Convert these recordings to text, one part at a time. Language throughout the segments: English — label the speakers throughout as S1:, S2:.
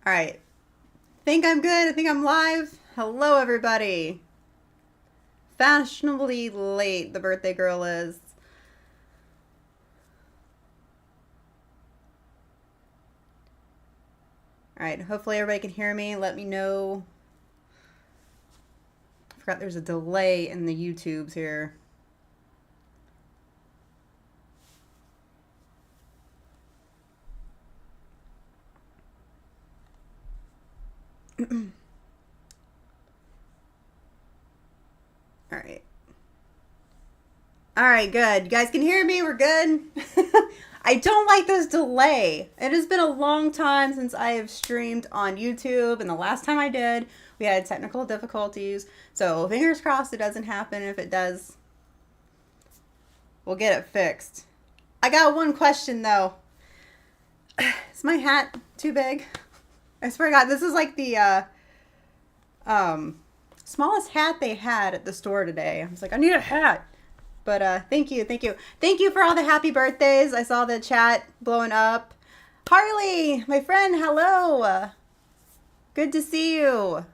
S1: All right. Think I'm good. I think I'm live. Hello, everybody. Fashionably late, the birthday girl is. All right. Hopefully, everybody can hear me. Let me know. I forgot there's a delay in the YouTubes here. All right. All right, good. You guys can hear me? We're good? I don't like this delay. It has been a long time since I have streamed on YouTube, and the last time I did, we had technical difficulties. So fingers crossed it doesn't happen. If it does, we'll get it fixed. I got one question, though. Is my hat too big? I swear to God, this is like the smallest hat they had at the store today. I was like, I need a hat. But thank you. Thank you for all the happy birthdays. I saw the chat blowing up. Harley, my friend, hello. Good to see you.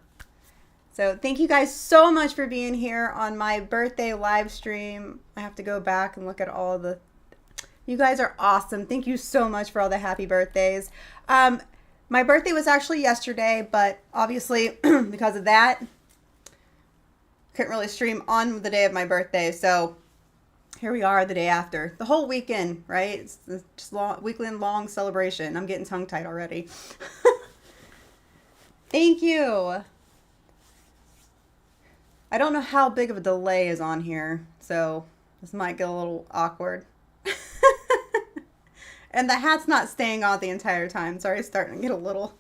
S1: So thank you guys so much for being here on my birthday live stream. I have to go back and look at all the... You guys are awesome. Thank you so much for all the happy birthdays. My birthday was actually yesterday, but obviously because of that, couldn't really stream on the day of my birthday. So here we are the day after. The whole weekend, right? It's just weekend long celebration. I'm getting tongue-tied already. Thank you. I don't know how big of a delay is on here, so this might get a little awkward. And the hat's not staying on the entire time. Sorry, it's starting to get a little...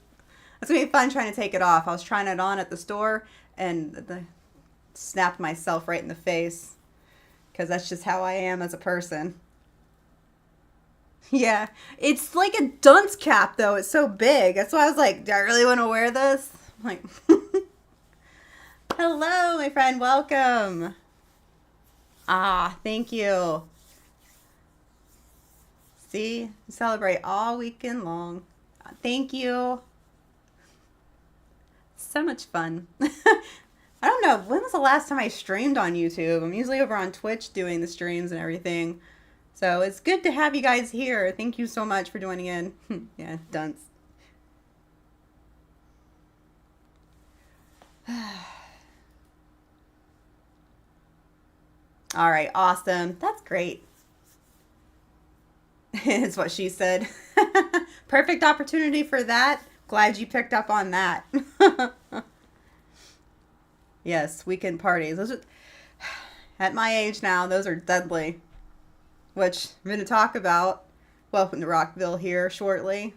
S1: It's going to be fun trying to take it off. I was trying it on at the store and snapped myself right in the face. Because that's just how I am as a person. Yeah. It's like a dunce cap, though. It's so big. That's why I was like, do I really want to wear this? I'm like, hello, my friend. Welcome. Ah, thank you. See? Celebrate all weekend long. Thank you. So much fun. I don't know. When was the last time I streamed on YouTube? I'm usually over on Twitch doing the streams and everything. So it's good to have you guys here. Thank you so much for joining in. Yeah, dunce. All right, awesome. That's great. Is what she said. Perfect opportunity for that. Glad you picked up on that. Yes, weekend parties. Those are, at my age now, those are deadly. Which I'm going to talk about. Welcome to Rockville here shortly.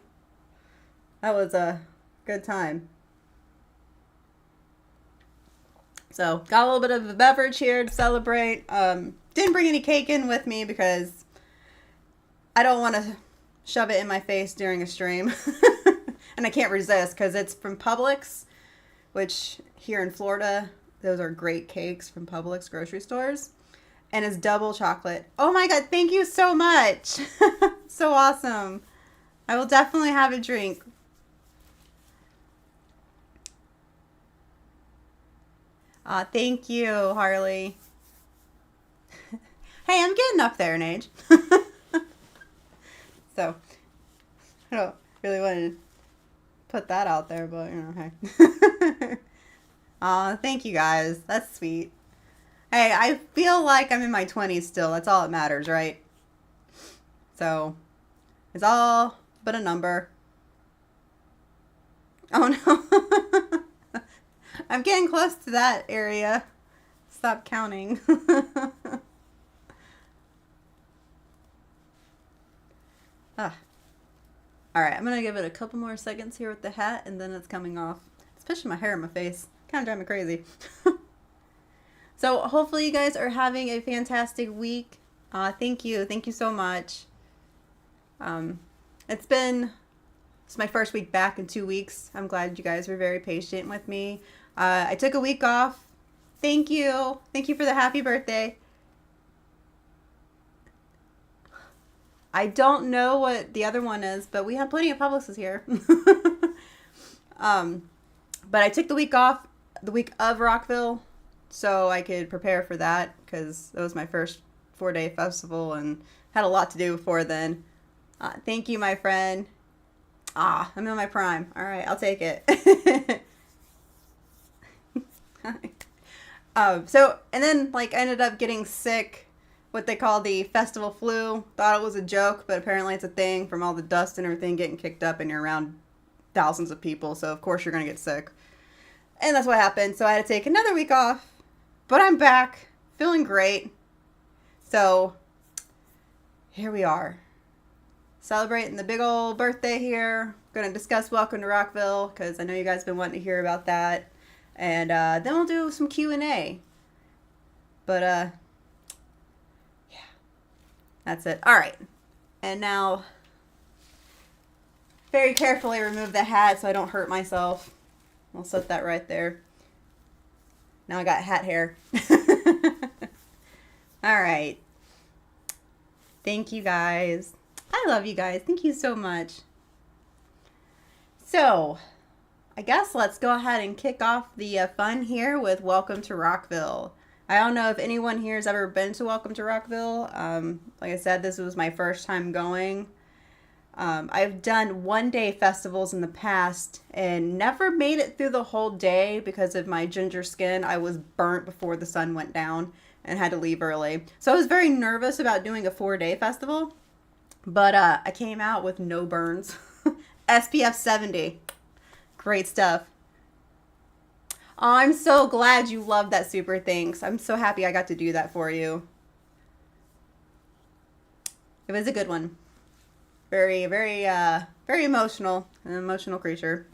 S1: That was a good time. So, got a little bit of a beverage here to celebrate. Didn't bring any cake in with me because I don't want to shove it in my face during a stream. And I can't resist because it's from Publix, which here in Florida, those are great cakes from Publix grocery stores. And it's double chocolate. Oh my God, thank you so much. So awesome. I will definitely have a drink. Thank you, Harley. Hey, I'm getting up there in age. So, I don't really want to put that out there, but, you know, hey. Thank you guys. That's sweet. Hey, I feel like I'm in my 20s still. That's all that matters, right? So, it's all but a number. Oh, no. I'm getting close to that area. Stop counting. Ah. Alright, I'm going to give it a couple more seconds here with the hat, and then it's coming off. It's pushing my hair in my face. Kind of driving me crazy. So, hopefully you guys are having a fantastic week. Thank you. Thank you so much. It's my first week back in 2 weeks. I'm glad you guys were very patient with me. I took a week off. Thank you. Thank you for the happy birthday. I don't know what the other one is, but we have plenty of Publixes here. But I took the week off, the week of Rockville, so I could prepare for that, because that was my first 4-day festival and had a lot to do before then. Thank you, my friend. I'm in my prime. All right, I'll take it. And then, like, I ended up getting sick, what they call the festival flu. Thought it was a joke, but apparently it's a thing from all the dust and everything getting kicked up, and you're around thousands of people, so of course you're going to get sick. And that's what happened, so I had to take another week off, but I'm back, feeling great. So, here we are. Celebrating the big old birthday here. Going to discuss Welcome to Rockville, because I know you guys have been wanting to hear about that. And then we'll do some Q&A. But, yeah. That's it. All right. And now, very carefully remove the hat so I don't hurt myself. I'll set that right there. Now I got hat hair. All right. Thank you guys. I love you guys. Thank you so much. So, I guess let's go ahead and kick off the fun here with Welcome to Rockville. I don't know if anyone here has ever been to Welcome to Rockville. Like I said, this was my first time going. I've done one-day festivals in the past and never made it through the whole day because of my ginger skin. I was burnt before the sun went down and had to leave early. So I was very nervous about doing a 4-day festival, but I came out with no burns. SPF 70. Great stuff. Oh, I'm so glad you love that super thanks. I'm so happy I got to do that for you. It was a good one. Very, very, very emotional. An emotional creature.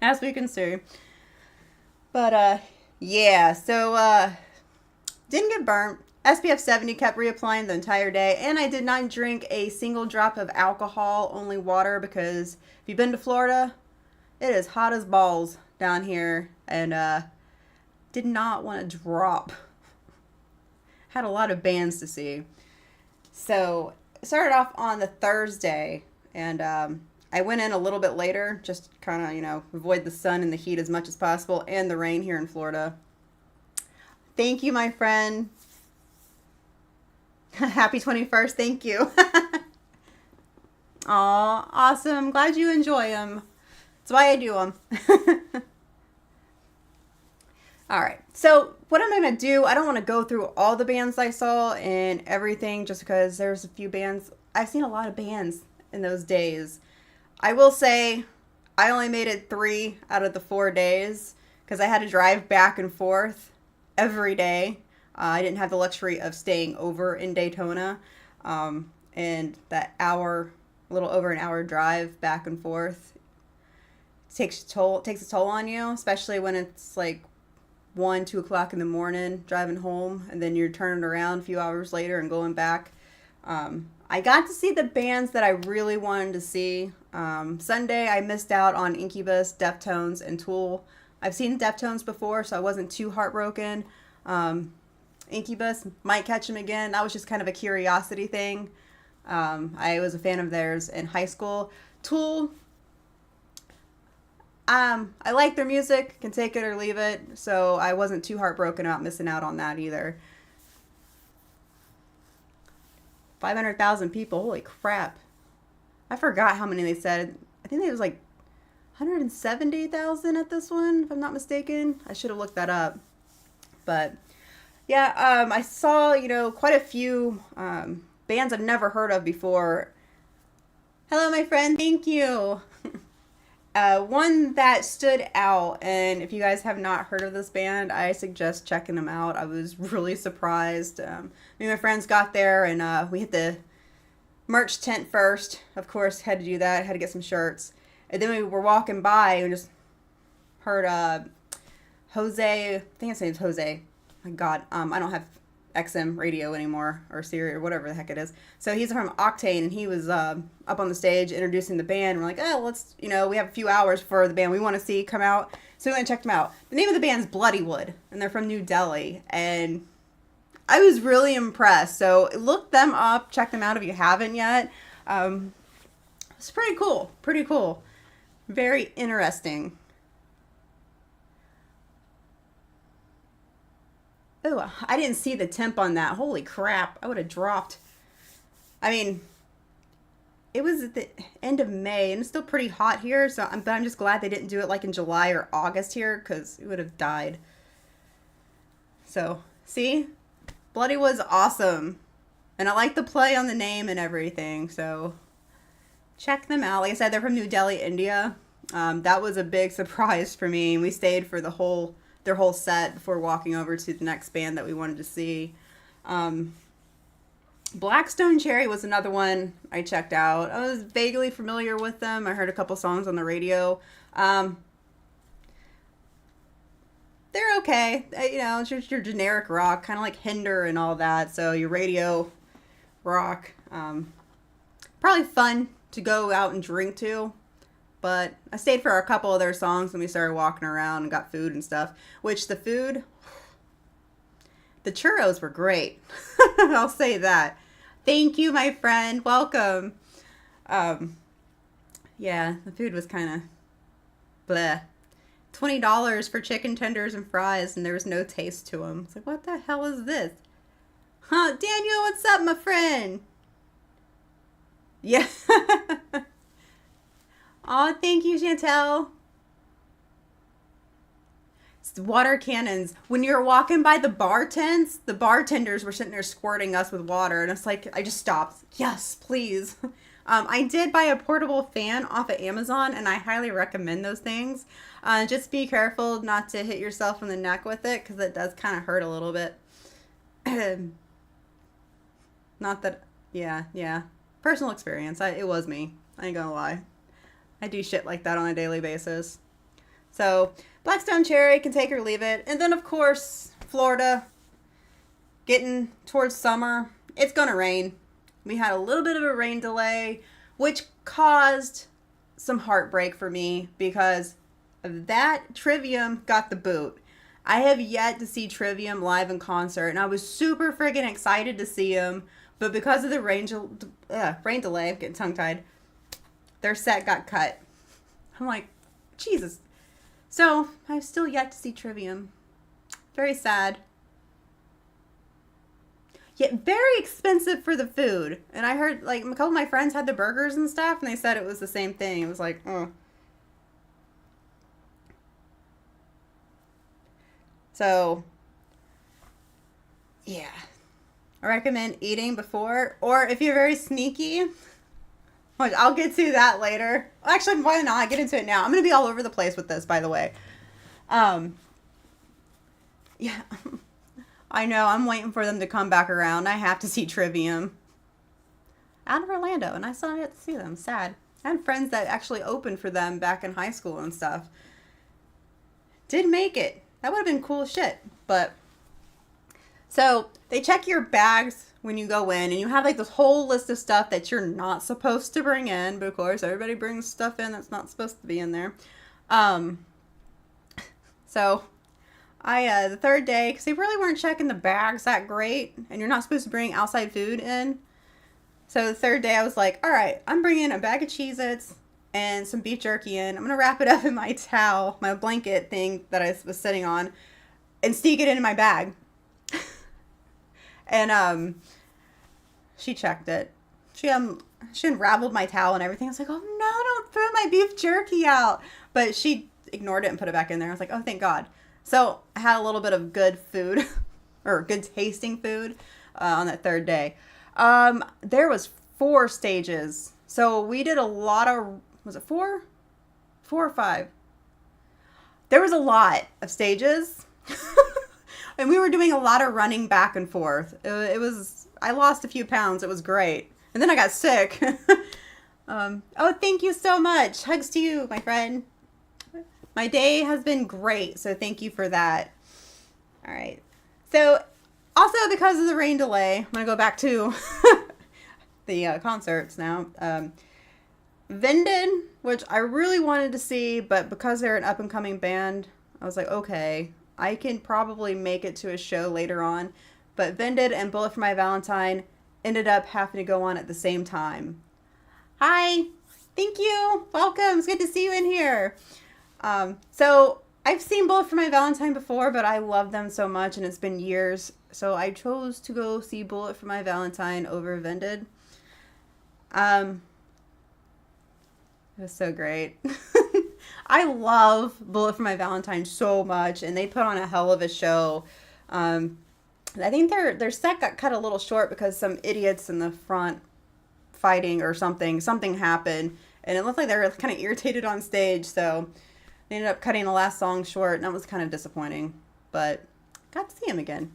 S1: As we can see. But, yeah. So, didn't get burnt. SPF 70 kept reapplying the entire day. And I did not drink a single drop of alcohol. Only water, because if you've been to Florida, it is hot as balls down here. And, did not want to drop. Had a lot of bands to see. So, started off on the Thursday, and I went in a little bit later, just kind of, you know, avoid the sun and the heat as much as possible, and the rain here in Florida. Thank you, my friend. Happy 21st, thank you. Aw, awesome. Glad you enjoy them. That's why I do them. All right, so what I'm going to do, I don't want to go through all the bands I saw and everything just because there's a few bands. I've seen a lot of bands in those days. I will say I only made it 3 out of the 4 days because I had to drive back and forth every day. I didn't have the luxury of staying over in Daytona, and that hour, a little over an hour drive back and forth takes a toll on you, especially when it's like 1, 2 o'clock in the morning driving home, and then you're turning around a few hours later and going back. I got to see the bands that I really wanted to see. Sunday I missed out on Incubus, Deftones, and Tool. I've seen Deftones before, so I wasn't too heartbroken. Incubus, might catch them again. That was just kind of a curiosity thing. I was a fan of theirs in high school. Tool, I like their music, can take it or leave it, so I wasn't too heartbroken about missing out on that either. 500,000 people, holy crap. I forgot how many they said. I think it was like 170,000 at this one, if I'm not mistaken. I should have looked that up. But, yeah, I saw, you know, quite a few bands I've never heard of before. Hello, my friend, thank you. One that stood out, and if you guys have not heard of this band, I suggest checking them out. I was really surprised. Me and my friends got there, and we hit the merch tent first. Of course, had to do that. Had to get some shirts. And then we were walking by and just heard Jose. I think his name's Jose. My God, I don't have XM radio anymore, or Siri, or whatever the heck it is. So he's from Octane, and he was up on the stage introducing the band. We're like, oh, let's, you know, we have a few hours for the band we want to see come out. So we went and checked them out. The name of the band's Bloodywood, and they're from New Delhi. And I was really impressed. So look them up, check them out if you haven't yet. It's pretty cool, pretty cool. Very interesting. Oh, I didn't see the temp on that. Holy crap. I would have dropped. I mean, it was at the end of May and it's still pretty hot here. But I'm just glad they didn't do it like in July or August here because it would have died. So, see? Bloody was awesome. And I like the play on the name and everything. So, check them out. Like I said, they're from New Delhi, India. That was a big surprise for me. We stayed for their whole set before walking over to the next band that we wanted to see. Blackstone Cherry was another one I checked out. I was vaguely familiar with them. I heard a couple songs on the radio. They're okay. You know, it's just your generic rock, kind of like Hinder and all that. So your radio rock. Probably fun to go out and drink to. But I stayed for a couple of their songs and we started walking around and got food and stuff. Which the churros were great. I'll say that. Thank you, my friend. Welcome. Yeah, the food was kind of bleh. $20 for chicken tenders and fries, and there was no taste to them. It's like, what the hell is this? Huh, Daniel, what's up, my friend? Yeah. Aw, thank you, Chantel. It's water cannons. When you're walking by the bar tents, the bartenders were sitting there squirting us with water, and it's like, I just stopped. Yes, please. I did buy a portable fan off of Amazon, and I highly recommend those things. Just be careful not to hit yourself in the neck with it, because it does kind of hurt a little bit. Not that, yeah. Personal experience. It was me. I ain't gonna lie. I do shit like that on a daily basis. So, Blackstone Cherry, can take or leave it. And then, of course, Florida, getting towards summer. It's gonna rain. We had a little bit of a rain delay, which caused some heartbreak for me because of that. Trivium got the boot. I have yet to see Trivium live in concert, and I was super friggin' excited to see him, but because of the rain delay, I'm getting tongue-tied, their set got cut. I'm like, Jesus. So, I've still yet to see Trivium. Very sad. Yet very expensive for the food. And I heard, like, a couple of my friends had the burgers and stuff, and they said it was the same thing. It was like, oh. So, yeah. I recommend eating before, or if you're very sneaky, which I'll get to that later. Actually, why not? I get into it now. I'm going to be all over the place with this, by the way. Yeah. I know, I'm waiting for them to come back around. I have to see Trivium. Out of Orlando, and I still have to see them. Sad. I had friends that actually opened for them back in high school and stuff. Did make it. That would have been cool as shit. But, so, they check your bags when you go in, and you have like this whole list of stuff that you're not supposed to bring in. But of course, everybody brings stuff in that's not supposed to be in there. So, the third day, because they really weren't checking the bags that great, and you're not supposed to bring outside food in. So the third day, I was like, all right, I'm bringing a bag of Cheez-Its and some beef jerky in. I'm going to wrap it up in my towel, my blanket thing that I was sitting on, and sneak it into my bag. And she checked it. She unraveled my towel and everything. I was like, oh no, don't throw my beef jerky out. But she ignored it and put it back in there. I was like, oh, thank God. So I had a little bit of good food, or good tasting food, on that third day. There was 4 stages. So we did a lot of, was it 4? 4 or 5? There was a lot of stages. And we were doing a lot of running back and forth. I lost a few pounds. It was great. And then I got sick. Oh, thank you so much. Hugs to you, my friend. My day has been great, so thank you for that. All right. So, also because of the rain delay, I'm going to go back to the concerts now. Vended, which I really wanted to see, but because they're an up-and-coming band, I was like, okay, I can probably make it to a show later on. But Vended and Bullet for My Valentine ended up having to go on at the same time. Hi! Thank you. Welcome. It's good to see you in here. So I've seen Bullet for My Valentine before, but I love them so much, and it's been years. So I chose to go see Bullet for My Valentine over Vended. It was so great. I love Bullet for My Valentine so much, and they put on a hell of a show. I think their set got cut a little short because some idiots in the front fighting or something happened, and it looked like they were kind of irritated on stage, so they ended up cutting the last song short, and that was kind of disappointing, but got to see him again.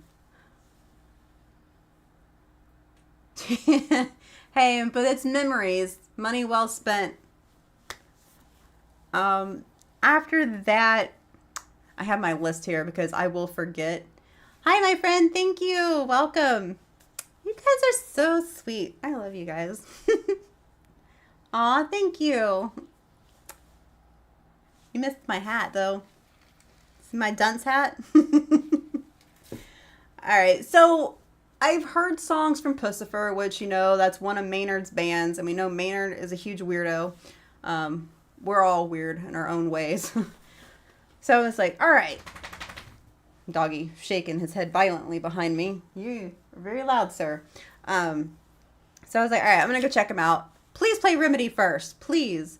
S1: Hey, but it's memories, money well spent. After that, I have my list here because I will forget. Hi, my friend. Thank you. Welcome. You guys are so sweet. I love you guys. Aw, thank you. You missed my hat, though. It's my dunce hat. All right, so I've heard songs from Pussifer, which, you know, that's one of Maynard's bands, and we know Maynard is a huge weirdo. We're all weird in our own ways. So it's like, all right. Doggy shaking his head violently behind me. You are very loud, sir. So I was like, all right, I'm going to go check him out. Please play Remedy first, please.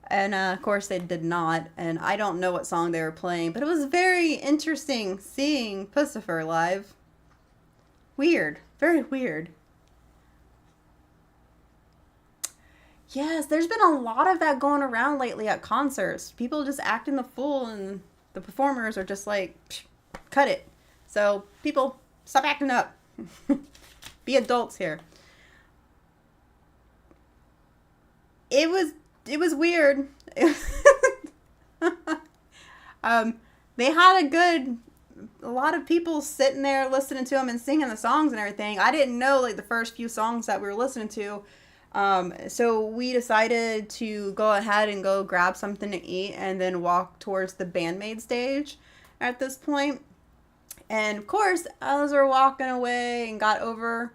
S1: And, of course, they did not. And I don't know what song they were playing, but it was very interesting seeing Pussifer live. Weird. Very weird. Yes, there's been a lot of that going around lately at concerts. People just acting the fool, and the performers are just like, cut it. So, people, stop acting up. Be adults here. It was weird. They had a lot of people sitting there listening to them and singing the songs and everything. I didn't know, like, the first few songs that we were listening to. So we decided to go ahead and go grab something to eat and then walk towards the Bandmade stage at this point. And of course, as we're walking away and got over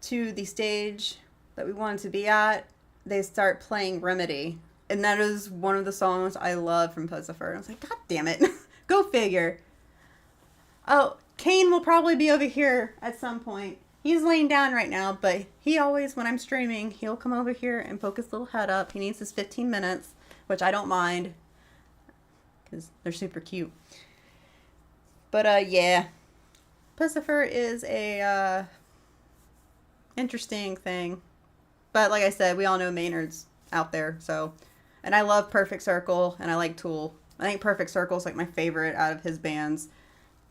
S1: to the stage that we wanted to be at, they start playing Remedy. And that is one of the songs I love from Pussifer. And I was like, God damn it. Go figure. Oh, Kane will probably be over here at some point. He's laying down right now, but he always, when I'm streaming, he'll come over here and poke his little head up. He needs his 15 minutes, which I don't mind, because they're super cute. But, yeah. Pussifer is a, interesting thing. But, like I said, we all know Maynard's out there, so. And I love Perfect Circle, and I like Tool. I think Perfect Circle is, like, my favorite out of his bands.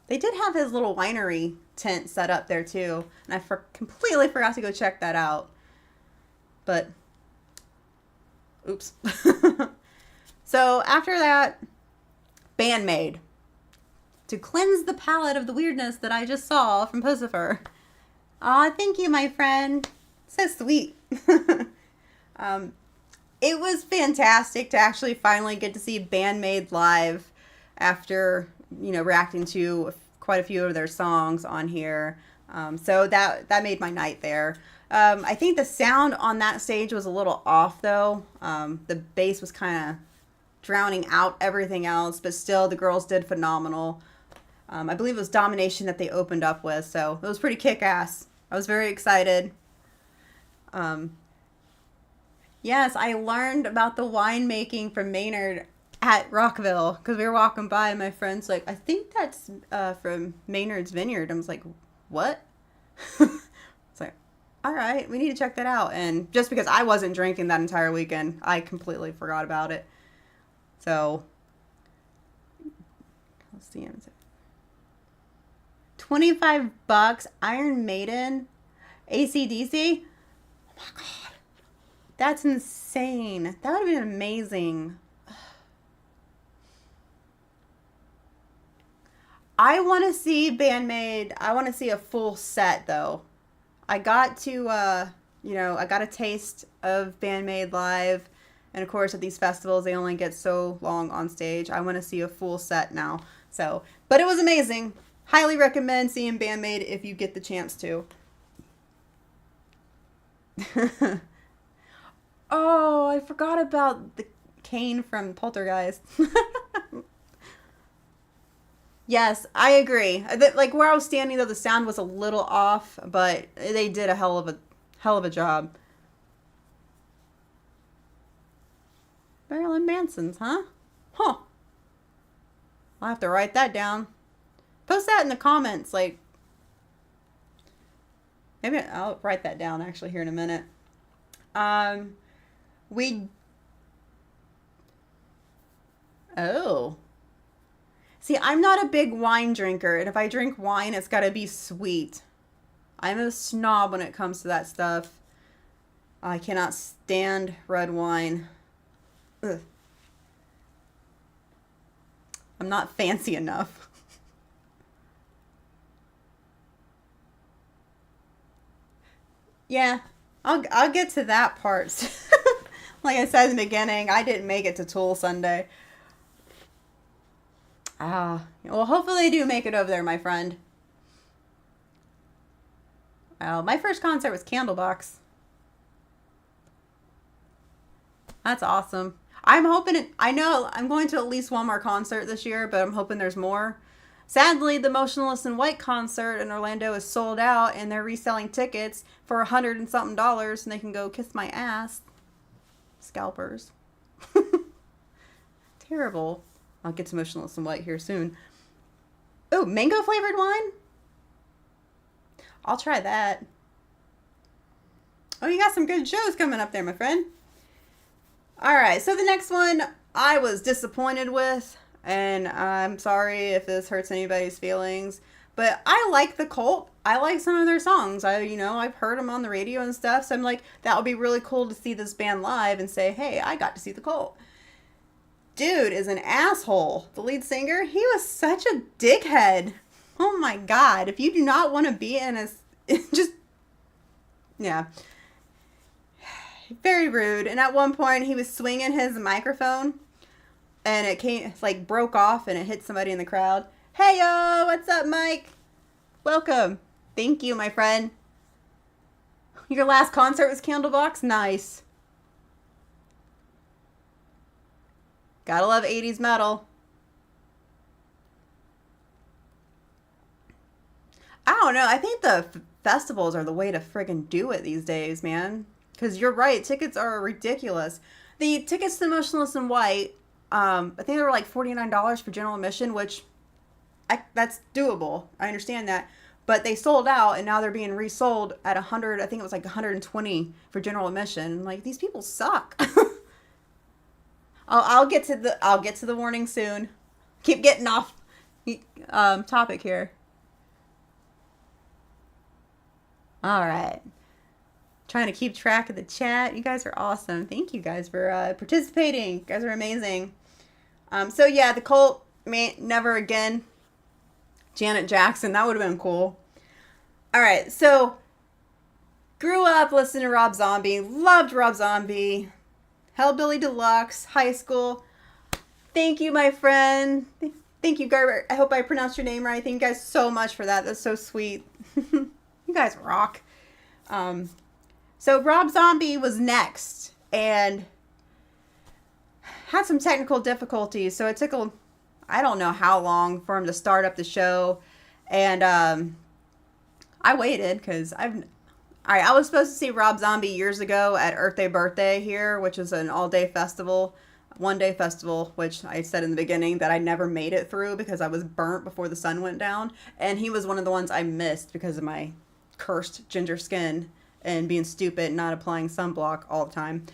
S1: They did have his little winery tent set up there, too. And I completely forgot to go check that out. But, oops. So, after that, Bandmade. To cleanse the palate of the weirdness that I just saw from Pussifer. Aw, thank you, my friend. So sweet. It was fantastic to actually finally get to see Bandmade live after, you know, reacting to quite a few of their songs on here. So that made my night there. I think the sound on that stage was a little off, though. The bass was kind of drowning out everything else, but still the girls did phenomenal. I believe it was Domination that they opened up with, so it was pretty kick-ass. I was very excited. Yes, I learned about the winemaking from Maynard at Rockville, because we were walking by and my friend's like, I think that's from Maynard's Vineyard. I was like, what? It's like, all right, we need to check that out. And just because I wasn't drinking that entire weekend, I completely forgot about it. So, let's see. $25, Iron Maiden, AC/DC. Oh my God. That's insane. That would have been amazing. I want to see Bandmade. I want to see a full set, though. I got to, I got a taste of Bandmade live. And, of course, at these festivals, they only get so long on stage. I want to see a full set now. So, but it was amazing. Highly recommend seeing Bandmade if you get the chance to. Oh, I forgot about the cane from Poltergeist. Yes, I agree. Like where I was standing, though, the sound was a little off, but they did a hell of a job. Marilyn Manson's, huh? Huh. I'll have to write that down. Post that in the comments. Like, maybe I'll write that down actually here in a minute. We. Oh. See, I'm not a big wine drinker, and if I drink wine, it's gotta be sweet. I'm a snob when it comes to that stuff. I cannot stand red wine. Ugh. I'm not fancy enough. Yeah, I'll get to that part. Like I said in the beginning, I didn't make it to Tool Sunday. Ah, well, hopefully they do make it over there, my friend. My first concert was Candlebox. That's awesome. I'm hoping I know I'm going to at least one more concert this year, but I'm hoping there's more. Sadly, the Motionless in White concert in Orlando is sold out, and they're reselling tickets for $100 and something, and they can go kiss my ass. Scalpers. Terrible. I'll get to Motionless in White here soon. Oh, mango flavored wine? I'll try that. Oh, you got some good shows coming up there, my friend. All right, so the next one I was disappointed with, and I'm sorry if this hurts anybody's feelings, but I like the Cult. I like some of their songs. I've heard them on the radio and stuff, so I'm like, that would be really cool to see this band live and say, hey, I got to see the Cult. Dude is an asshole. The lead singer, he was such a dickhead. Oh my God. If you do not want to be in a, just, yeah. Very rude. And at one point he was swinging his microphone and it broke off and it hit somebody in the crowd. Hey, yo, what's up, Mike? Welcome. Thank you, my friend. Your last concert was Candlebox? Nice. Gotta love 80s metal. I don't know. I think the festivals are the way to friggin' do it these days, man. Because you're right. Tickets are ridiculous. The tickets to Motionless in White, I think they were like $49 for general admission, which that's doable. I understand that. But they sold out, and now they're being resold at 100. I think it was like 120 for general admission. Like, these people suck. I'll get to the warning soon. Keep getting off topic here. All right. Trying to keep track of the chat. You guys are awesome. Thank you guys for participating. You guys are amazing. So yeah, the Cult, never again. Janet Jackson, that would have been cool. All right, so grew up listening to Rob Zombie. Loved Rob Zombie. Hellbilly Deluxe, high school. Thank you, my friend. Thank you, Garber. I hope I pronounced your name right. Thank you guys so much for that. That's so sweet. You guys rock. So Rob Zombie was next and had some technical difficulties. So it took I don't know how long for him to start up the show. And I waited because I was supposed to see Rob Zombie years ago at Earth Day Birthday here, which is an all-day festival, one-day festival, which I said in the beginning that I never made it through because I was burnt before the sun went down. And he was one of the ones I missed because of my cursed ginger skin and being stupid and not applying sunblock all the time.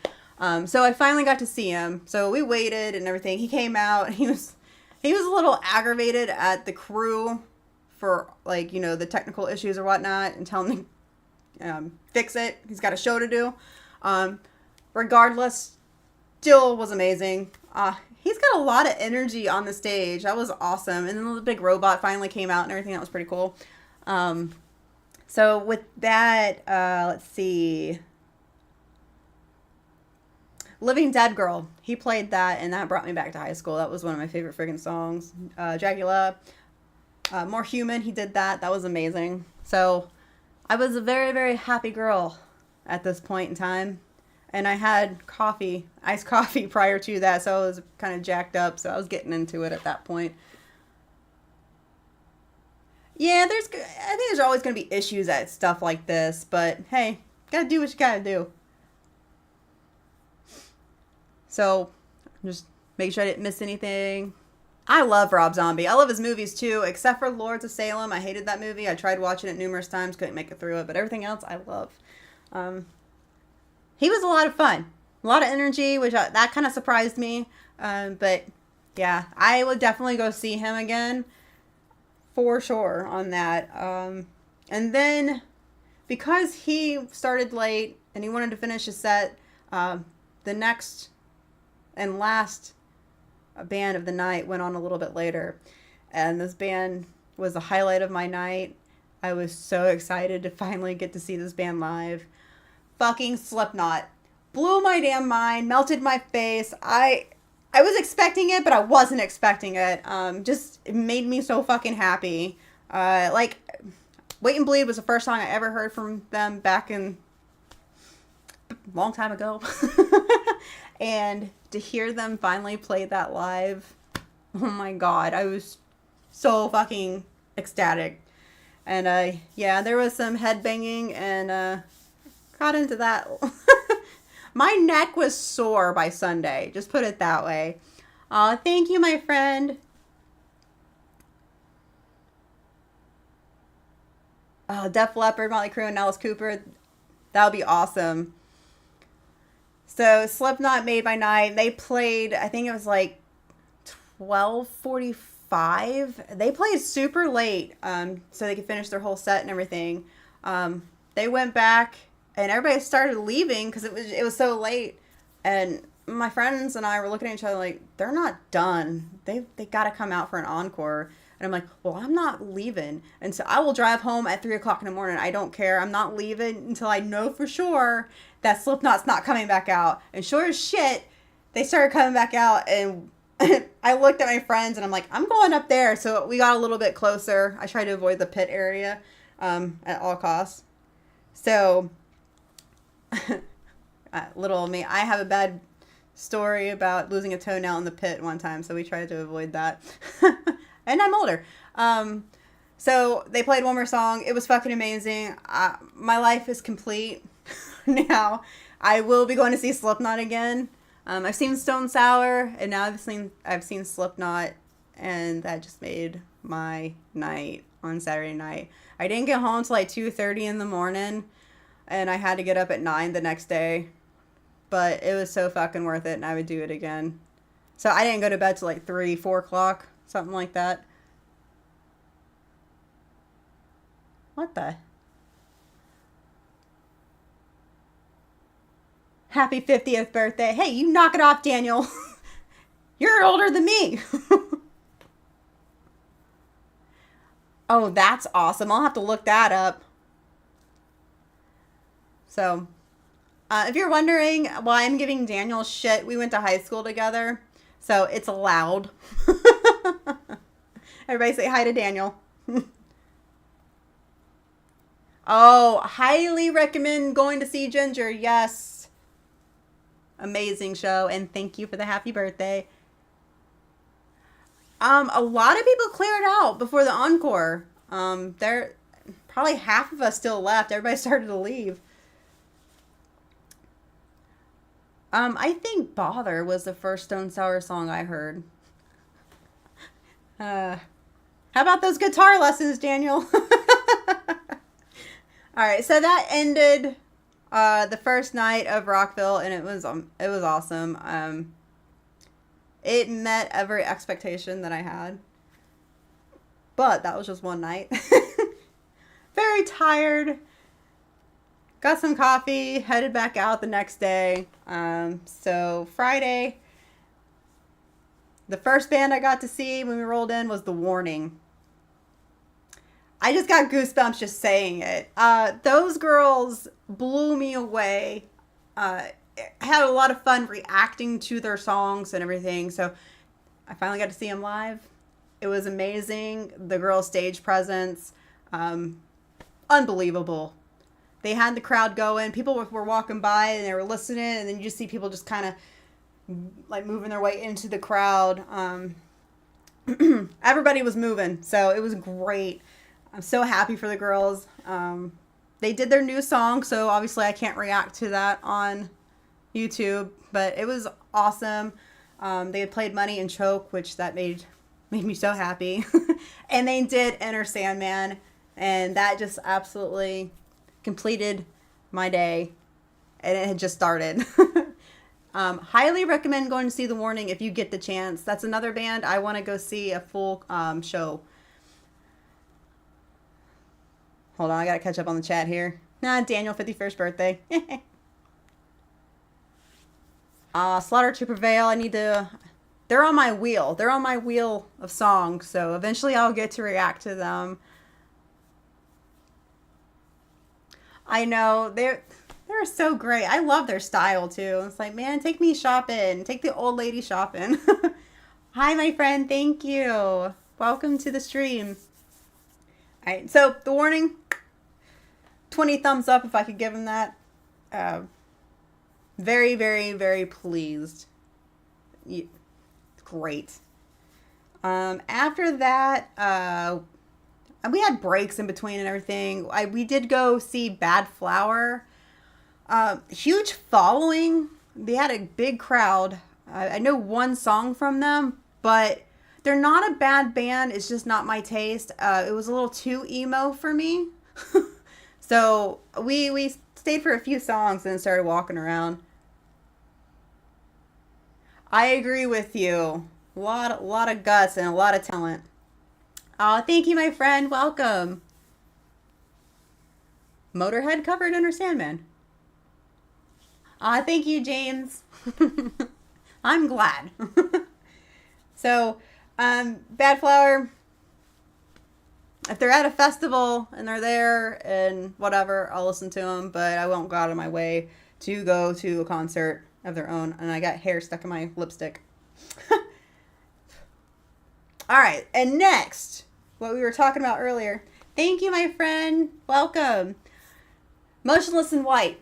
S1: So I finally got to see him. So we waited and everything. He came out. He was a little aggravated at the crew for, like, the technical issues or whatnot, and telling me fix it. He's got a show to do. Regardless, still was amazing. He's got a lot of energy on the stage. That was awesome. And then the big robot finally came out and everything. That was pretty cool. So with that, let's see. Living Dead Girl. He played that, and that brought me back to high school. That was one of my favorite friggin' songs. Dracula. More Human. He did that. That was amazing. So I was a very, very happy girl at this point in time. And I had coffee, iced coffee prior to that, so I was kind of jacked up, so I was getting into it at that point. Yeah, I think there's always going to be issues at stuff like this, but hey, gotta do what you gotta do. So, just make sure I didn't miss anything. I love Rob Zombie. I love his movies too, except for Lords of Salem. I hated that movie. I tried watching it numerous times, couldn't make it through it, but everything else I love. Um, he was a lot of fun, a lot of energy, that kind of surprised me. But yeah, I would definitely go see him again for sure on that. And then because he started late and he wanted to finish his set, the next and last band of the night went on a little bit later, and this band was the highlight of my night. I was so excited to finally get to see this band live. Fucking Slipknot blew my damn mind, melted my face. I was expecting it, but I wasn't expecting it. Just it made me so fucking happy. Like, Wait and Bleed was the first song I ever heard from them back in a long time ago. And to hear them finally play that live, oh my god, I was so fucking ecstatic. And yeah, there was some headbanging and got into that. My neck was sore by Sunday, just put it that way. Thank you, my friend. Def Leppard, Motley Crue, and Alice Cooper. That would be awesome. So Slipknot made my night. They played, I think it was like 12:45. They played super late, so they could finish their whole set and everything. They went back, and everybody started leaving because it was so late. And my friends and I were looking at each other like, they're not done. They got to come out for an encore. And I'm like, well, I'm not leaving. And so I will drive home at 3 o'clock in the morning. I don't care. I'm not leaving until I know for sure that Slipknot's not coming back out. And sure as shit, they started coming back out. And I looked at my friends and I'm like, I'm going up there. So we got a little bit closer. I tried to avoid the pit area at all costs. So, little me, I have a bad story about losing a toenail in the pit one time. So we tried to avoid that. And I'm older. So they played one more song. It was fucking amazing. My life is complete now. I will be going to see Slipknot again. I've seen Stone Sour, and now I've seen Slipknot, and that just made my night on Saturday night. I didn't get home till like 2:30 in the morning, and I had to get up at 9 the next day. But it was so fucking worth it, and I would do it again. So I didn't go to bed till like 3, 4 o'clock. Something like that. What the? Happy 50th birthday. Hey, you knock it off, Daniel. You're older than me. Oh, that's awesome. I'll have to look that up. So, if you're wondering why I'm giving Daniel shit, we went to high school together. So, it's allowed. Everybody say hi to Daniel. Oh, highly recommend going to see Ginger. Yes. Amazing show. And thank you for the happy birthday. A lot of people cleared out before the encore. There, probably half of us still left. Everybody started to leave. I think Bother was the first Stone Sour song I heard. How about those guitar lessons, Daniel? All right, so that ended the first night of Rockville, and it was awesome. It met every expectation that I had, but that was just one night. Very tired. Got some coffee, headed back out the next day. So Friday, the first band I got to see when we rolled in was The Warning. I just got goosebumps just saying it. Those girls blew me away. I had a lot of fun reacting to their songs and everything. So I finally got to see them live. It was amazing. The girls' stage presence, unbelievable. they had the crowd going. People were walking by and they were listening, and then you just see people just kind of like moving their way into the crowd. Everybody was moving, so it was great. I'm so happy for the girls. They did their new song, so obviously I can't react to that on YouTube, but it was awesome. They had played Money and Choke, which that made me so happy. And they did Enter Sandman, and that just absolutely completed my day, and it had just started. Highly recommend going to see The Warning if you get the chance. That's another band I want to go see a full show. Hold on, I gotta catch up on the chat here. Daniel, 51st birthday. Slaughter to Prevail. They're on my wheel. They're on my wheel of songs, so eventually I'll get to react to them. I know, they're so great. I love their style, too. It's like, man, take me shopping. Take the old lady shopping. Hi, my friend. Thank you. Welcome to the stream. All right, so The Warning, 20 thumbs up if I could give him that. Very, very, very pleased. Great. After that, we had breaks in between and everything. We did go see Bad Flower. Huge following. They had a big crowd. I know one song from them, but they're not a bad band. It's just not my taste. It was a little too emo for me. So we stayed for a few songs and then started walking around. I agree with you. A lot of guts and a lot of talent. Oh, thank you, my friend. Welcome. Motorhead covered Enter Sandman. Thank you, James. I'm glad. So, Bad Flower, if they're at a festival and they're there and whatever, I'll listen to them, but I won't go out of my way to go to a concert of their own. And I got hair stuck in my lipstick. All right, and next, what we were talking about earlier. Thank you, my friend. Welcome. Motionless in White.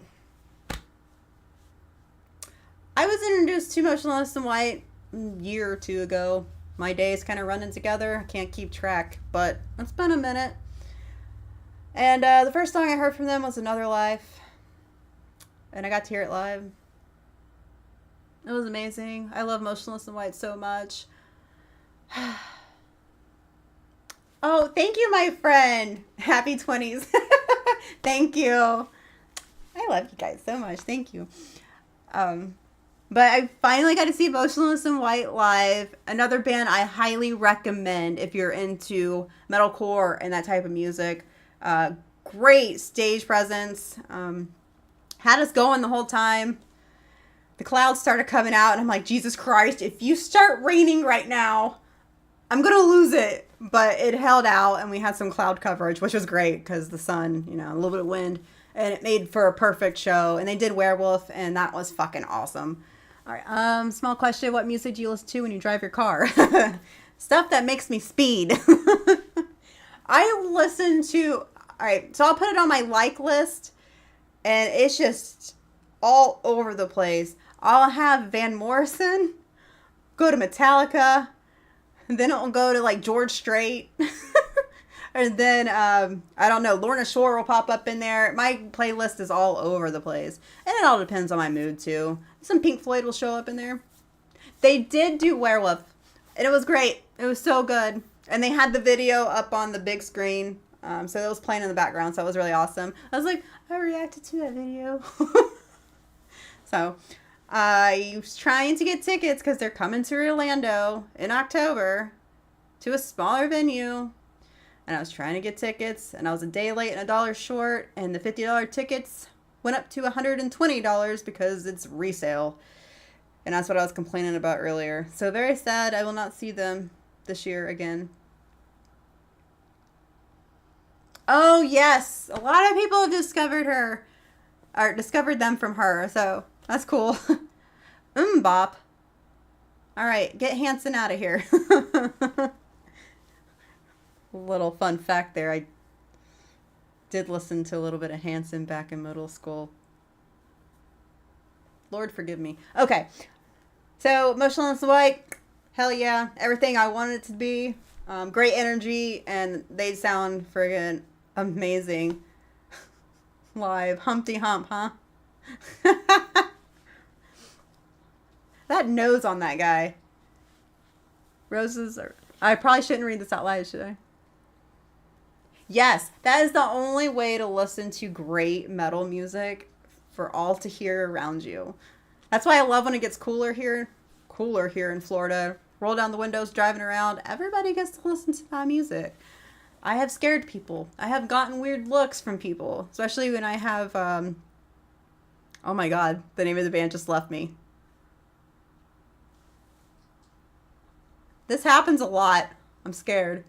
S1: I was introduced to Motionless in White a year or two ago. My days kind of running together. I can't keep track, but it's been a minute. And the first song I heard from them was Another Life. And I got to hear it live. It was amazing. I love Motionless in White so much. Oh, thank you, my friend. Happy 20s. Thank you. I love you guys so much. Thank you. But I finally got to see Motionless in White live. Another band I highly recommend if you're into metalcore and that type of music. Great stage presence. Had us going the whole time. The clouds started coming out, and I'm like, Jesus Christ, if you start raining right now, I'm going to lose it. But it held out, and we had some cloud coverage, which was great because the sun, a little bit of wind, and it made for a perfect show. And they did Werewolf, and that was fucking awesome. All right, small question. What music do you listen to when you drive your car? Stuff that makes me speed. I listen to, all right, so I'll put it on my like list, and it's just all over the place. I'll have Van Morrison, go to Metallica, and then it'll go to like George Strait. And then, I don't know, Lorna Shore will pop up in there. My playlist is all over the place. And it all depends on my mood, too. Some Pink Floyd will show up in there. They did do Werewolf, and it was great. It was so good. And they had the video up on the big screen, so it was playing in the background, so it was really awesome. I was like, I reacted to that video. So, I was trying to get tickets because they're coming to Orlando in October to a smaller venue. And I was trying to get tickets, and I was a day late and $1 short, and the $50 tickets went up to $120 because it's resale. And that's what I was complaining about earlier. So very sad. I will not see them this year again. Oh, yes. A lot of people have discovered her, or discovered them from her. So that's cool. Bop. All right, get Hanson out of here. Little fun fact there. I did listen to a little bit of Hanson back in middle school. Lord forgive me. Okay. So, Motionless White, hell yeah. Everything I wanted it to be. Great energy, and they sound friggin' amazing live. Humpty Hump, huh? That nose on that guy. Roses are... I probably shouldn't read this out loud, should I? Yes, that is the only way to listen to great metal music for all to hear around you. That's why I love when it gets cooler here in Florida. Roll down the windows, driving around. Everybody gets to listen to that music. I have scared people. I have gotten weird looks from people, especially when I have, oh my God, the name of the band just left me. This happens a lot. I'm scared.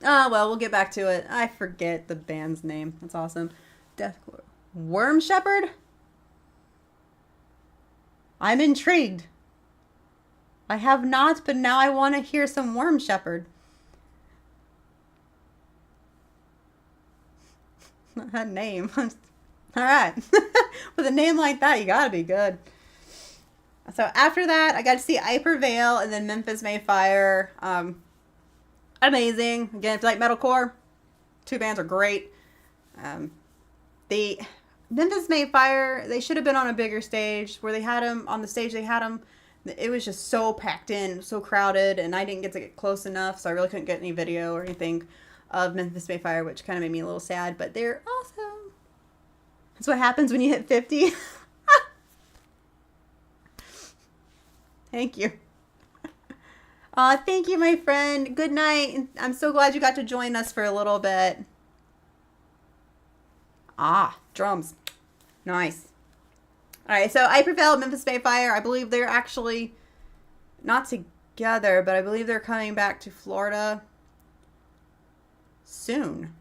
S1: Oh, well, we'll get back to it. I forget the band's name. That's awesome. Deathcore. Worm Shepherd? I'm intrigued. I have not, but now I want to hear some Worm Shepherd. That name. All right. With a name like that, you gotta be good. So after that, I got to see I Prevail and then Memphis May Fire. Amazing. Again, if you like metalcore, two bands are great. The Memphis May Fire, they should have been on a bigger stage. Where they had them, on the stage they had them, it was just so packed in, so crowded, and I didn't get to get close enough, so I really couldn't get any video or anything of Memphis May Fire, which kind of made me a little sad, but they're awesome. That's what happens when you hit 50. Thank you. Thank you, my friend. Good night. I'm so glad you got to join us for a little bit. Drums. Nice. All right, so I Prevail, Memphis May Fire. I believe they're actually not together, but I believe they're coming back to Florida soon.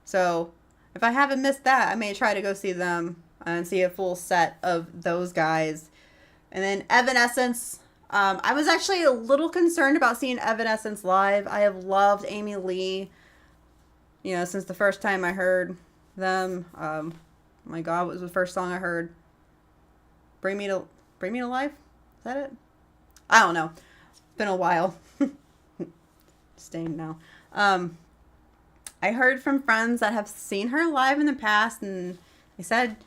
S1: So if I haven't missed that, I may try to go see them and see a full set of those guys. And then Evanescence. I was actually a little concerned about seeing Evanescence live. I have loved Amy Lee, since the first time I heard them. Oh my God, what was the first song I heard? Bring Me to Life? Is that it? I don't know. It's been a while. Stained now. I heard from friends that have seen her live in the past, and they said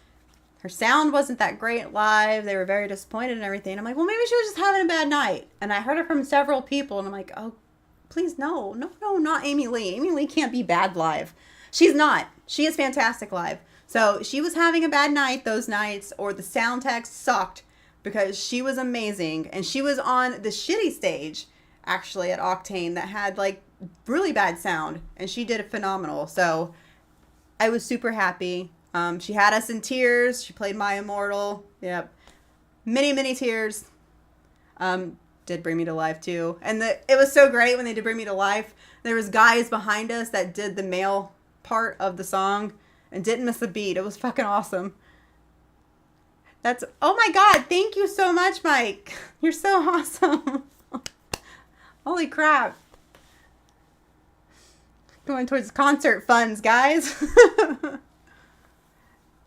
S1: her sound wasn't that great live. They were very disappointed and everything. I'm like, well, maybe she was just having a bad night. And I heard it from several people, and I'm like, oh, please, no, not Amy Lee. Amy Lee can't be bad live. She's not. She is fantastic live. So she was having a bad night those nights, or the sound tech sucked, because she was amazing. And she was on the shitty stage, actually, at Octane that had, like, really bad sound. And she did it phenomenal. So I was super happy. She had us in tears. She played My Immortal. Yep. Many, many tears. Did Bring Me to Life, too. And it was so great when they did Bring Me to Life. There was guys behind us that did the male part of the song and didn't miss a beat. It was fucking awesome. Oh my God. Thank you so much, Mike. You're so awesome. Holy crap. Going towards concert funds, guys.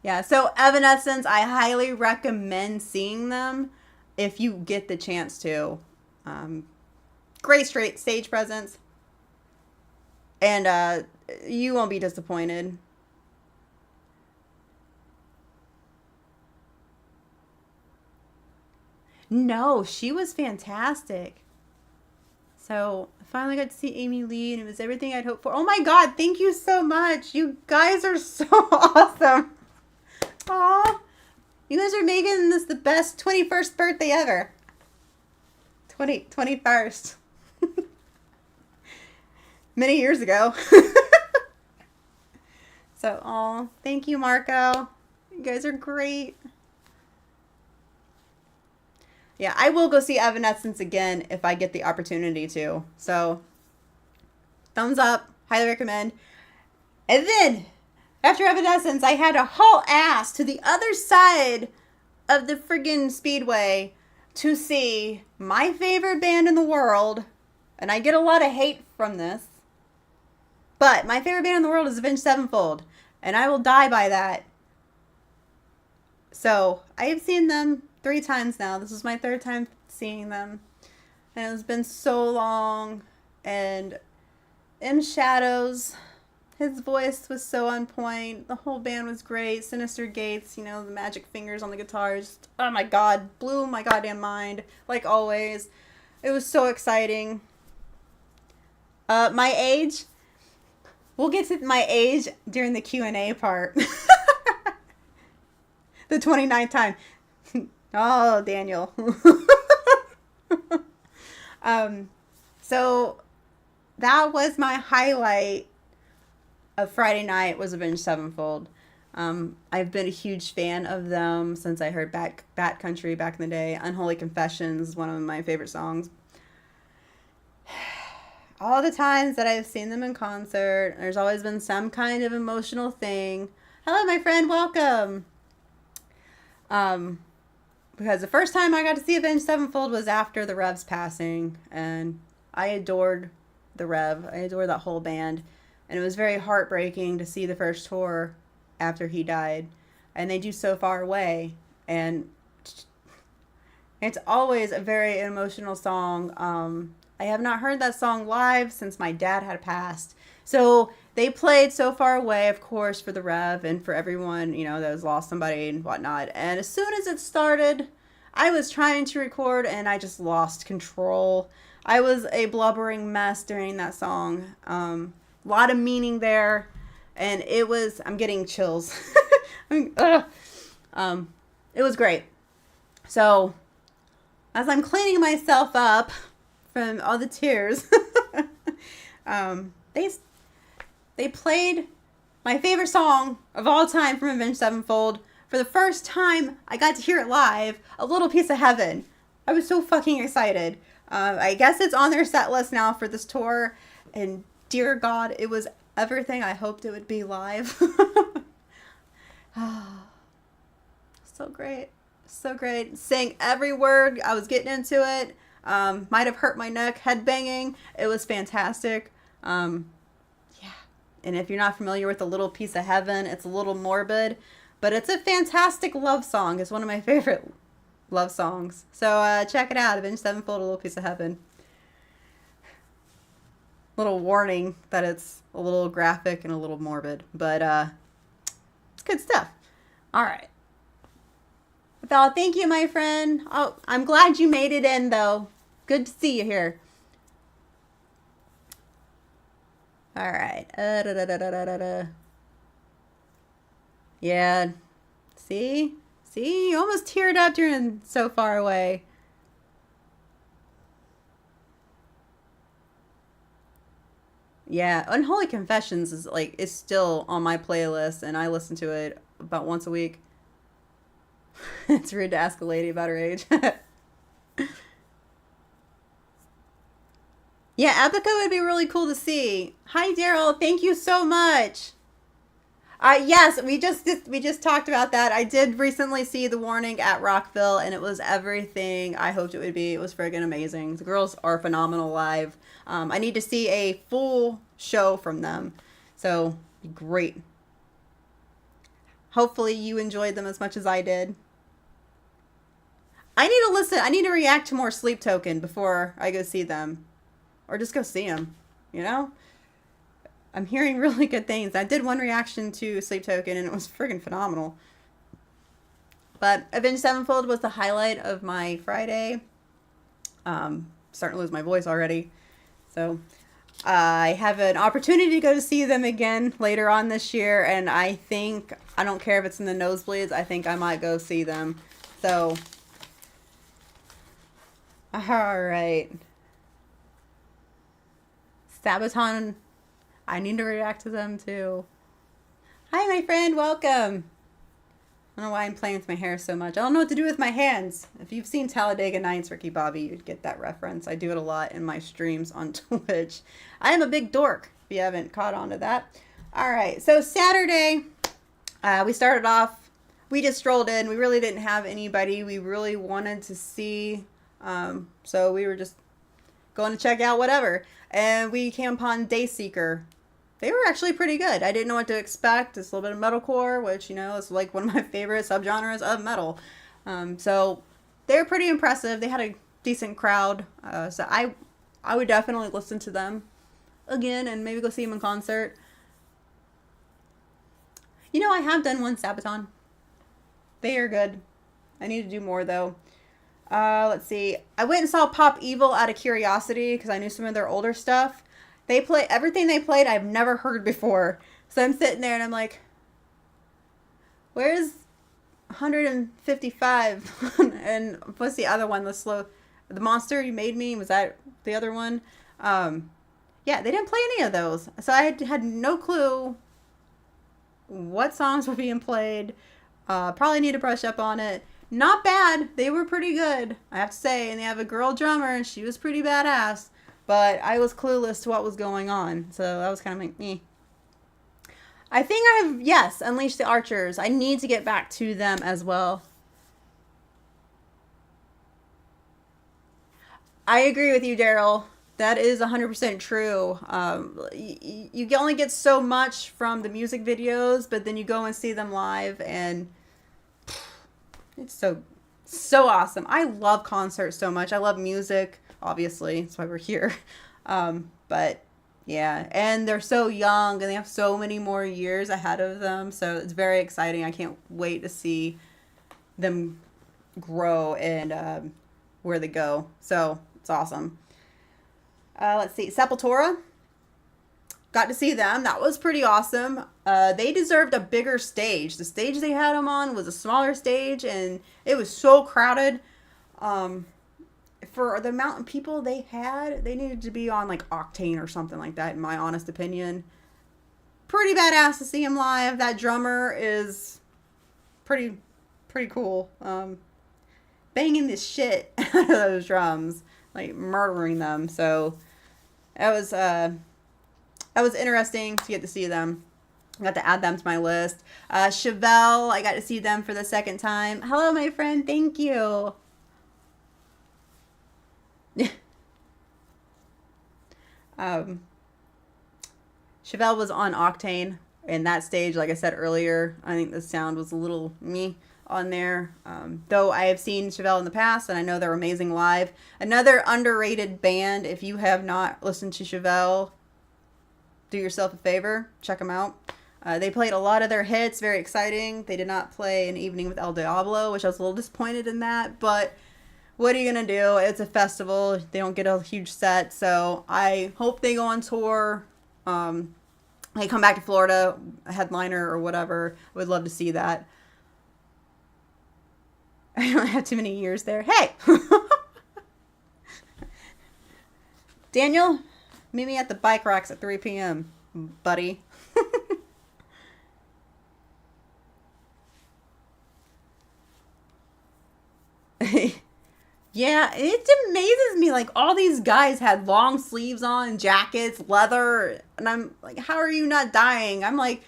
S1: Yeah, so Evanescence, I highly recommend seeing them if you get the chance to. Great straight stage presence. And you won't be disappointed. No, she was fantastic. So I finally got to see Amy Lee, and it was everything I'd hoped for. Oh my God, thank you so much. You guys are so awesome. Aw, you guys are making this the best 21st birthday ever. 21st. Many years ago. So, thank you, Marco. You guys are great. Yeah, I will go see Evanescence again if I get the opportunity to. So, thumbs up. Highly recommend. And then, after Evanescence, I had to haul ass to the other side of the friggin' speedway to see my favorite band in the world. And I get a lot of hate from this. But my favorite band in the world is Avenged Sevenfold, and I will die by that. So I have seen them 3 times now. This is my 3rd time seeing them, and it's been so long. And M Shadows, his voice was so on point. The whole band was great. Sinister Gates, the magic fingers on the guitars. Oh my god, blew my goddamn mind, like always. It was so exciting. My age, we'll get to my age during the Q&A part. The 29th time. Oh, Daniel. So that was my highlight of Friday night, was Avenged Sevenfold. I've been a huge fan of them since I heard Bat Country back in the day. Unholy Confessions is one of my favorite songs. All the times that I've seen them in concert, there's always been some kind of emotional thing. Hello, my friend. Welcome. Because the first time I got to see Avenged Sevenfold was after the Rev's passing, and I adored the Rev. I adored that whole band, and it was very heartbreaking to see the first tour after he died, and they do So Far Away, and it's always a very emotional song. I have not heard that song live since my dad had passed, so they played So Far Away, of course, for the Rev and for everyone, that has lost somebody and whatnot. And as soon as it started, I was trying to record and I just lost control. I was a blubbering mess during that song. A lot of meaning there, and I'm getting chills. It was great. So, as I'm cleaning myself up from all the tears, they played my favorite song of all time from Avenged Sevenfold. For the first time, I got to hear it live, A Little Piece of Heaven. I was so fucking excited. I guess it's on their set list now for this tour, and dear God, it was everything I hoped it would be live. So great. So great. Sang every word. I was getting into it. Might have hurt my neck, headbanging. It was fantastic. And if you're not familiar with A Little Piece of Heaven, it's a little morbid, but it's a fantastic love song. It's one of my favorite love songs. So check it out, Avenged Sevenfold, A Little Piece of Heaven. Little warning that it's a little graphic and a little morbid, but it's good stuff. All right. Val, thank you, my friend. Oh, I'm glad you made it in, though. Good to see you here. All right. Yeah. See? You almost teared up during So Far Away. Yeah. Unholy Confessions is still on my playlist, and I listen to it about once a week. It's rude to ask a lady about her age. Yeah, Epica would be really cool to see. Hi, Daryl. Thank you so much. Yes, we just talked about that. I did recently see The Warning at Rockville, and it was everything I hoped it would be. It was friggin' amazing. The girls are phenomenal live. I need to see a full show from them. So, great. Hopefully you enjoyed them as much as I did. I need to listen. I need to react to more Sleep Token before I go see them. Or just go see them, I'm hearing really good things. I did one reaction to Sleep Token, and it was friggin' phenomenal. But Avenged Sevenfold was the highlight of my Friday. Starting to lose my voice already. So I have an opportunity to go to see them again later on this year, and I don't care if it's in the nosebleeds, I think I might go see them. So, alright. Sabaton, I need to react to them too. Hi, my friend, welcome. I don't know why I'm playing with my hair so much. I don't know what to do with my hands. If you've seen Talladega Nights, Ricky Bobby, you'd get that reference. I do it a lot in my streams on Twitch. I am a big dork, if you haven't caught on to that. All right, so Saturday, we started off, we just strolled in. We really didn't have anybody we really wanted to see. So we were just going to check out whatever. And we came upon Dayseeker. they were actually pretty good. I didn't know what to expect. It's a little bit of metalcore, which, you know, is like one of my favorite subgenres of metal. So they were pretty impressive. They had a decent crowd. So I would definitely listen to them again and maybe go see them in concert. You know, I have done one Sabaton. They are good. I need to do more, though. Let's see. I went and saw Pop Evil out of curiosity because I knew some of their older stuff. They play everything they played I've never heard before. So I'm sitting there and I'm like, where's 155? And what's the other one? The Monster You Made Me? Was that the other one? Yeah, they didn't play any of those. So I had no clue what songs were being played. Probably need to brush up on it. Not bad. They were pretty good, I have to say. And they have a girl drummer, and she was pretty badass. But I was clueless to what was going on. So that was kind of like me. I think I have, yes, Unleash the Archers. I need to get back to them as well. I agree with you, Daryl. That is 100% true. You only get so much from the music videos, but then you go and see them live, and it's so awesome. I love concerts so much. I love music, obviously. That's why we're here. But yeah, and they're so young, and they have so many more years ahead of them. So it's very exciting. I can't wait to see them grow and where they go. So it's awesome. Let's see. Sepultura. Got to see them. That was pretty awesome. They deserved a bigger stage. The stage they had them on was a smaller stage, and it was so crowded. For the amount of people they had, they needed to be on like Octane or something like that, in my honest opinion. Pretty badass to see him live. That drummer is pretty cool. Banging this shit out of those drums, like murdering them. So that was interesting to get to see them. I got to add them to my list. Chevelle, I got to see them for the second time. Hello, my friend. Thank you. Chevelle was on Octane in that stage. Like I said earlier, I think the sound was a little meh on there. Though I have seen Chevelle in the past, and I know they're amazing live. Another underrated band. If you have not listened to Chevelle, do yourself a favor, check them out. They played a lot of their hits, very exciting. They did not play An Evening with El Diablo, which I was a little disappointed in that, but what are you going to do? It's a festival. They don't get a huge set, so I hope they go on tour. They come back to Florida, a headliner or whatever. I would love to see that. I don't have too many years there. Hey! Daniel, meet me at the bike racks at 3 p.m., buddy. Yeah, it amazes me. Like, all these guys had long sleeves on, jackets, leather, and I'm like, how are you not dying? I'm like,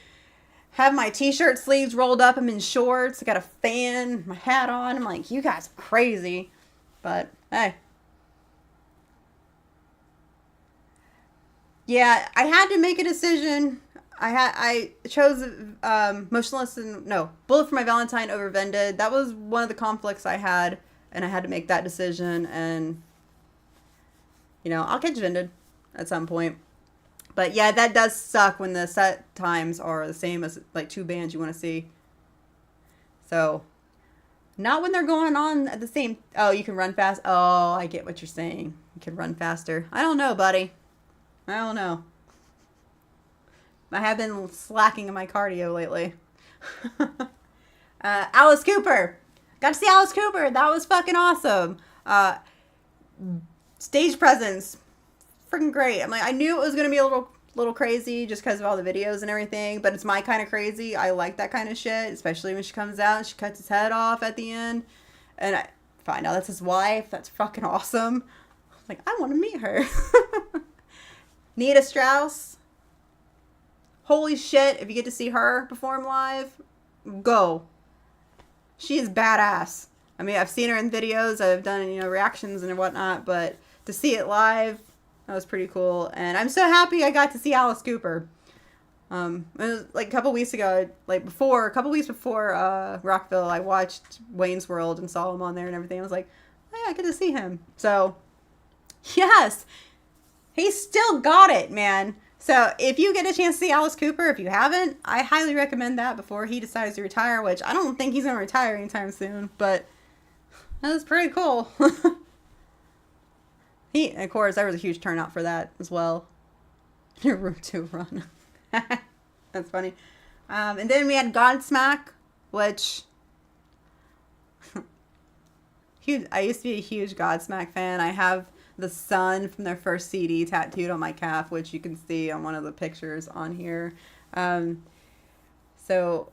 S1: have my t-shirt sleeves rolled up. I'm in shorts. I got a fan, my hat on. I'm like, you guys are crazy. But, hey. Yeah, I had to make a decision. I chose Bullet for My Valentine over Vended. That was one of the conflicts I had, and I had to make that decision. And I'll catch Vended at some point. But yeah, that does suck when the set times are the same as like two bands you want to see. So, not when they're going on at the same. Oh, you can run fast. Oh, I get what you're saying. You can run faster. I don't know, buddy. I don't know. I have been slacking in my cardio lately. Alice Cooper. Got to see Alice Cooper. That was fucking awesome. Stage presence. Freaking great. I'm like, I knew it was going to be a little crazy just because of all the videos and everything, but it's my kind of crazy. I like that kind of shit, especially when she comes out and she cuts his head off at the end. And I find out that's his wife. That's fucking awesome. I was like, I want to meet her. Nita Strauss. Holy shit, if you get to see her perform live, go. She is badass. I mean, I've seen her in videos, I've done, reactions and whatnot, but to see it live, that was pretty cool. And I'm so happy I got to see Alice Cooper. It was like a couple weeks ago, a couple weeks before Rockville, I watched Wayne's World and saw him on there and everything. I was like, oh, yeah, I get to see him. So, yes, he still got it, man. So, if you get a chance to see Alice Cooper, if you haven't, I highly recommend that before he decides to retire, which I don't think he's going to retire anytime soon, but that was pretty cool. Of course, there was a huge turnout for that as well. Your room to run. That's funny. And then we had Godsmack, which huge. I used to be a huge Godsmack fan. I have the sun from their first CD tattooed on my calf, which you can see on one of the pictures on here. So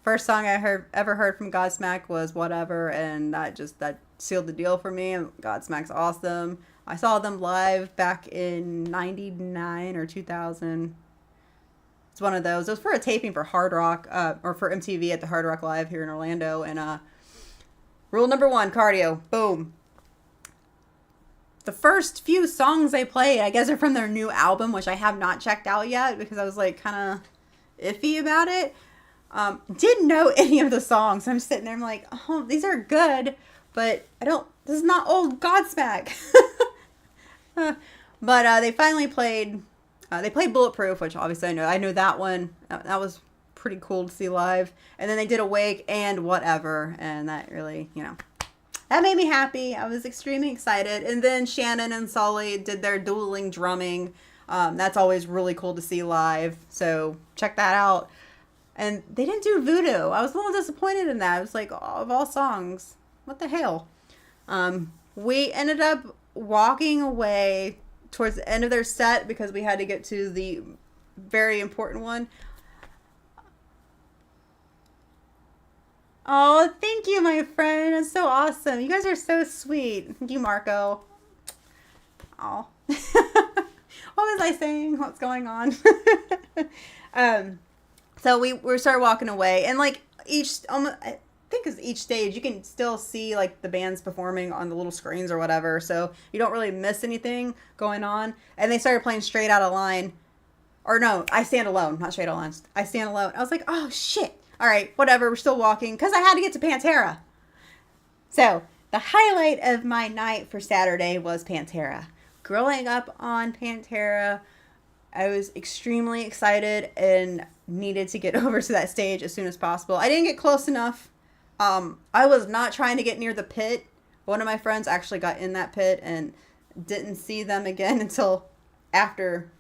S1: first song I ever heard from Godsmack was Whatever, and that sealed the deal for me. Godsmack's awesome. I saw them live back in 99 or 2000. It's one of those. It was for a taping for Hard Rock, or for MTV at the Hard Rock Live here in Orlando. And rule number 1, cardio. Boom. The first few songs they played, I guess, are from their new album, which I have not checked out yet because I was like kind of iffy about it. Didn't know any of the songs. I'm sitting there, I'm like, oh, these are good, but this is not old Godsmack. But they finally played, they played Bulletproof, which obviously I know that one. That was pretty cool to see live. And then they did Awake and Whatever, and that really, that made me happy. I was extremely excited. And then Shannon and Sully did their dueling drumming. That's always really cool to see live, so check that out. And they didn't do Voodoo. I was a little disappointed in that. It was like, of all songs, what the hell? We ended up walking away towards the end of their set because we had to get to the very important one. Oh, thank you, my friend. That's so awesome. You guys are so sweet. Thank you, Marco. Oh. What was I saying? What's going on? So we started walking away, and like I think it's each stage, you can still see like the bands performing on the little screens or whatever, so you don't really miss anything going on. And they started playing Straight Outta Line, or no, I Stand Alone, not Straight Outta Line. I Stand Alone. I was like, oh shit. All right, whatever. We're still walking because I had to get to Pantera. So the highlight of my night for Saturday was Pantera. Growing up on Pantera, I was extremely excited and needed to get over to that stage as soon as possible. I didn't get close enough. I was not trying to get near the pit. One of my friends actually got in that pit and didn't see them again until after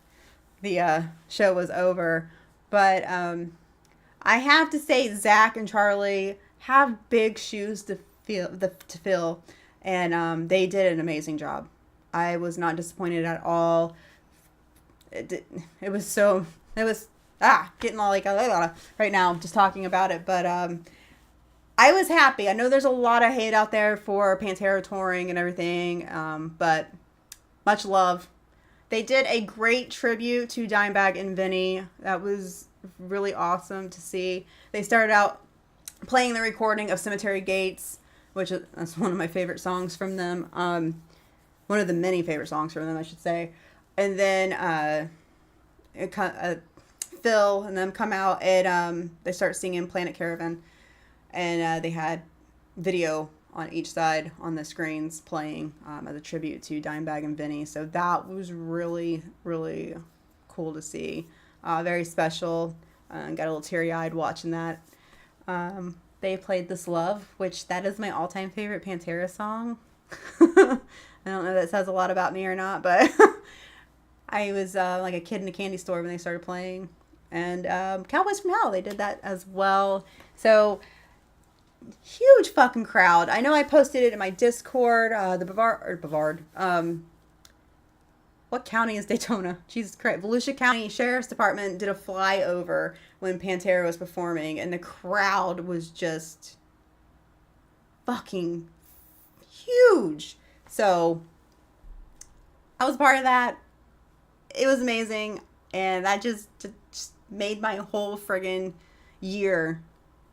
S1: the show was over. But I have to say, Zach and Charlie have big shoes to fill, and they did an amazing job. I was not disappointed at all. It was getting all like right now just talking about it, but I was happy. I know there's a lot of hate out there for Pantera touring and everything, but much love. They did a great tribute to Dimebag and Vinny. That was really awesome to see. They started out playing the recording of Cemetery Gates, that's one of my favorite songs from them. One of the many favorite songs from them, I should say. And then Phil and them come out and they start singing Planet Caravan. And they had video on each side on the screens playing as a tribute to Dimebag and Vinny. So that was really, really cool to see. Very special. Got a little teary-eyed watching that. They played This Love, which that is my all-time favorite Pantera song. I don't know if that says a lot about me or not, but I was like a kid in a candy store when they started playing. And Cowboys from Hell, they did that as well. So huge fucking crowd. I know I posted it in my Discord. The Bavard. What county is Daytona? Jesus Christ. Volusia County Sheriff's Department did a flyover when Pantera was performing, and the crowd was just fucking huge. So I was part of that. It was amazing, and that just made my whole friggin' year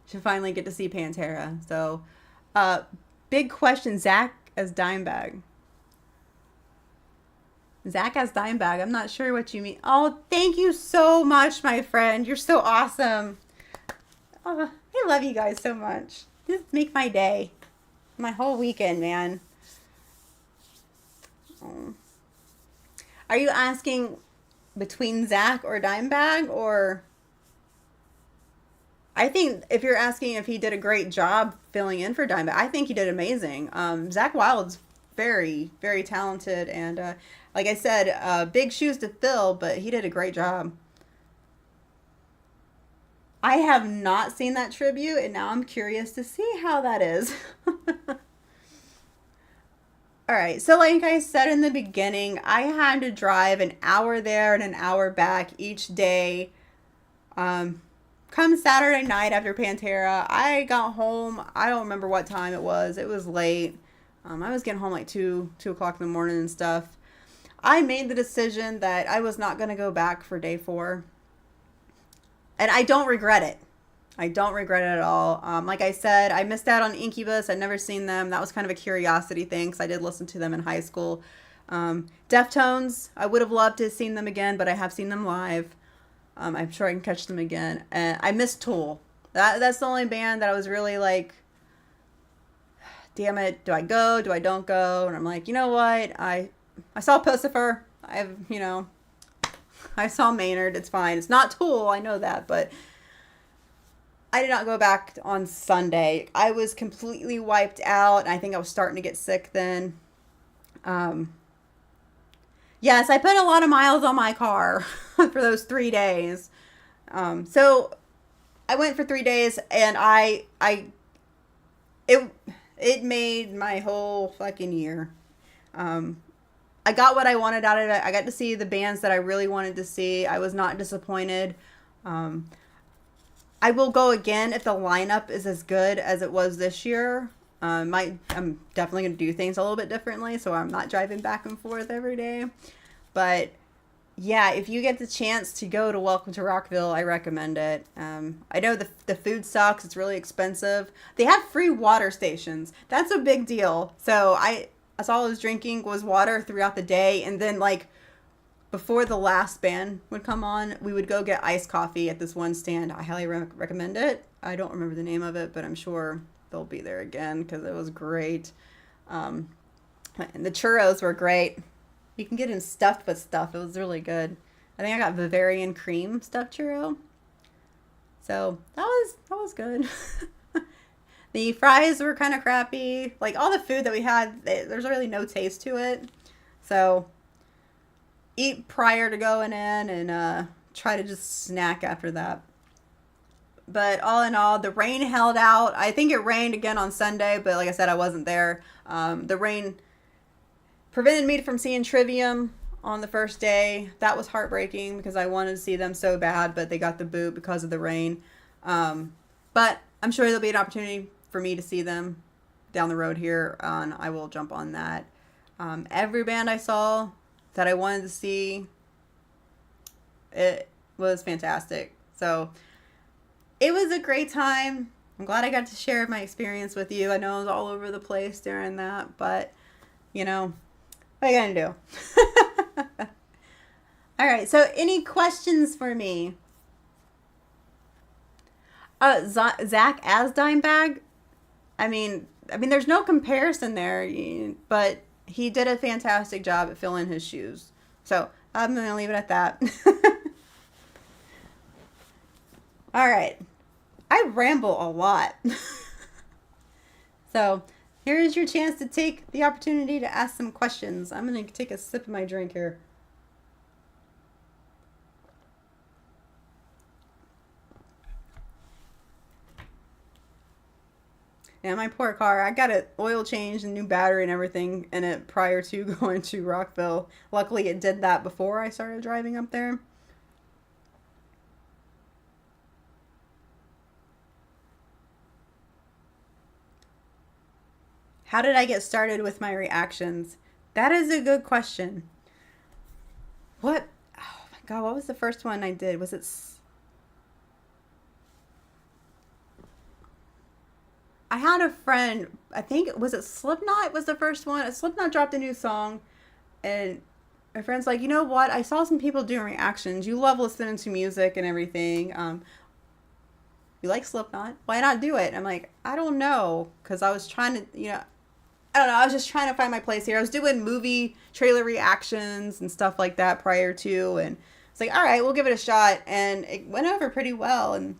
S1: to finally get to see Pantera. So big question, Zach as Dimebag. Zach has Dimebag. I'm not sure what you mean. Oh, thank you so much, my friend. You're so awesome. Oh, I love you guys so much. Just make my day. My whole weekend, man. Oh. Are you asking between Zach or Dimebag, or... I think if you're asking if he did a great job filling in for Dimebag, I think he did amazing. Zach Wild's very, very talented, and like I said, big shoes to fill, but he did a great job. I have not seen that tribute, and now I'm curious to see how that is. All right, so like I said in the beginning, I had to drive an hour there and an hour back each day. Come Saturday night after Pantera, I got home. I don't remember what time it was. It was late. I was getting home like 2 o'clock in the morning and stuff. I made the decision that I was not going to go back for day 4. And I don't regret it. I don't regret it at all. Like I said, I missed out on Incubus. I'd never seen them. That was kind of a curiosity thing because I did listen to them in high school. Deftones, I would have loved to have seen them again, but I have seen them live. I'm sure I can catch them again. And I missed Tool. That's the only band that I was really like, damn it, do I go? Do I don't go? And I'm like, you know what? I saw Pucifer. I saw Maynard. It's fine. It's not Tool. I know that, but I did not go back on Sunday. I was completely wiped out. And I think I was starting to get sick then. Yes, I put a lot of miles on my car for those 3 days. So I went for 3 days, and it made my whole fucking year. I got what I wanted out of it. I got to see the bands that I really wanted to see. I was not disappointed. I will go again if the lineup is as good as it was this year. I'm definitely going to do things a little bit differently, so I'm not driving back and forth every day. But yeah, if you get the chance to go to Welcome to Rockville, I recommend it. I know the food sucks. It's really expensive. They have free water stations. That's a big deal. So that's all I was drinking was water throughout the day. And then like before the last band would come on, we would go get iced coffee at this one stand. I highly recommend it. I don't remember the name of it, but I'm sure they'll be there again because it was great. And the churros were great. You can get in stuffed with stuff. It was really good. I think I got Bavarian cream stuffed churro. So that was good. The fries were kind of crappy. Like all the food that we had, there's really no taste to it. So eat prior to going in and try to just snack after that. But all in all, the rain held out. I think it rained again on Sunday, but like I said, I wasn't there. The rain prevented me from seeing Trivium on the first day. That was heartbreaking because I wanted to see them so bad, but they got the boot because of the rain. But I'm sure there'll be an opportunity for me to see them down the road here, and I will jump on that. Every band I saw that I wanted to see, it was fantastic. So it was a great time. I'm glad I got to share my experience with you. I know I was all over the place during that, but what are you gonna do? All right, so any questions for me? Zach as Dimebag? I mean, there's no comparison there, but he did a fantastic job at filling his shoes. So I'm gonna leave it at that. All right, I ramble a lot. So here's your chance to take the opportunity to ask some questions. I'm going to take a sip of my drink here. Yeah, my poor car. I got an oil change and new battery and everything in it prior to going to Rockville. Luckily, it did that before I started driving up there. How did I get started with my reactions? That is a good question. Oh my God, what was the first one I did? Was it... I had a friend, I think, was it Slipknot was the first one? Slipknot dropped a new song, and my friend's like, you know what? I saw some people doing reactions. You love listening to music and everything. You like Slipknot? Why not do it? I'm like, I don't know, because I was trying to, I don't know. I was just trying to find my place here. I was doing movie trailer reactions and stuff like that prior to, and it's like, all right, we'll give it a shot, and it went over pretty well. And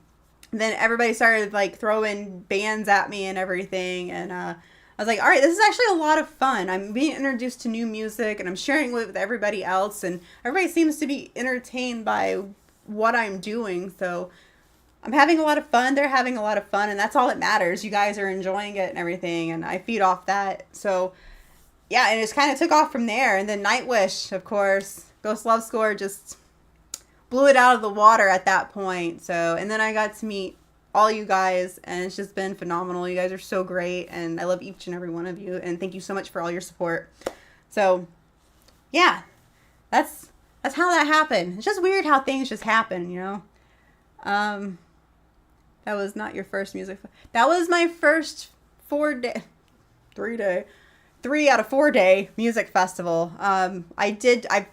S1: then everybody started like throwing bands at me and everything, and I was like, all right, this is actually a lot of fun. I'm being introduced to new music, and I'm sharing it with everybody else, and everybody seems to be entertained by what I'm doing. So I'm having a lot of fun. They're having a lot of fun, and that's all that matters. You guys are enjoying it and everything, and I feed off that. So yeah, and it just kind of took off from there. And then Nightwish, of course, Ghost Love Score just blew it out of the water at that point. So, and then I got to meet all you guys, and it's just been phenomenal. You guys are so great, and I love each and every one of you, and thank you so much for all your support. So yeah, that's how that happened. It's just weird how things just happen, That was not your first music. That was my first 3 out of 4 day music festival. I've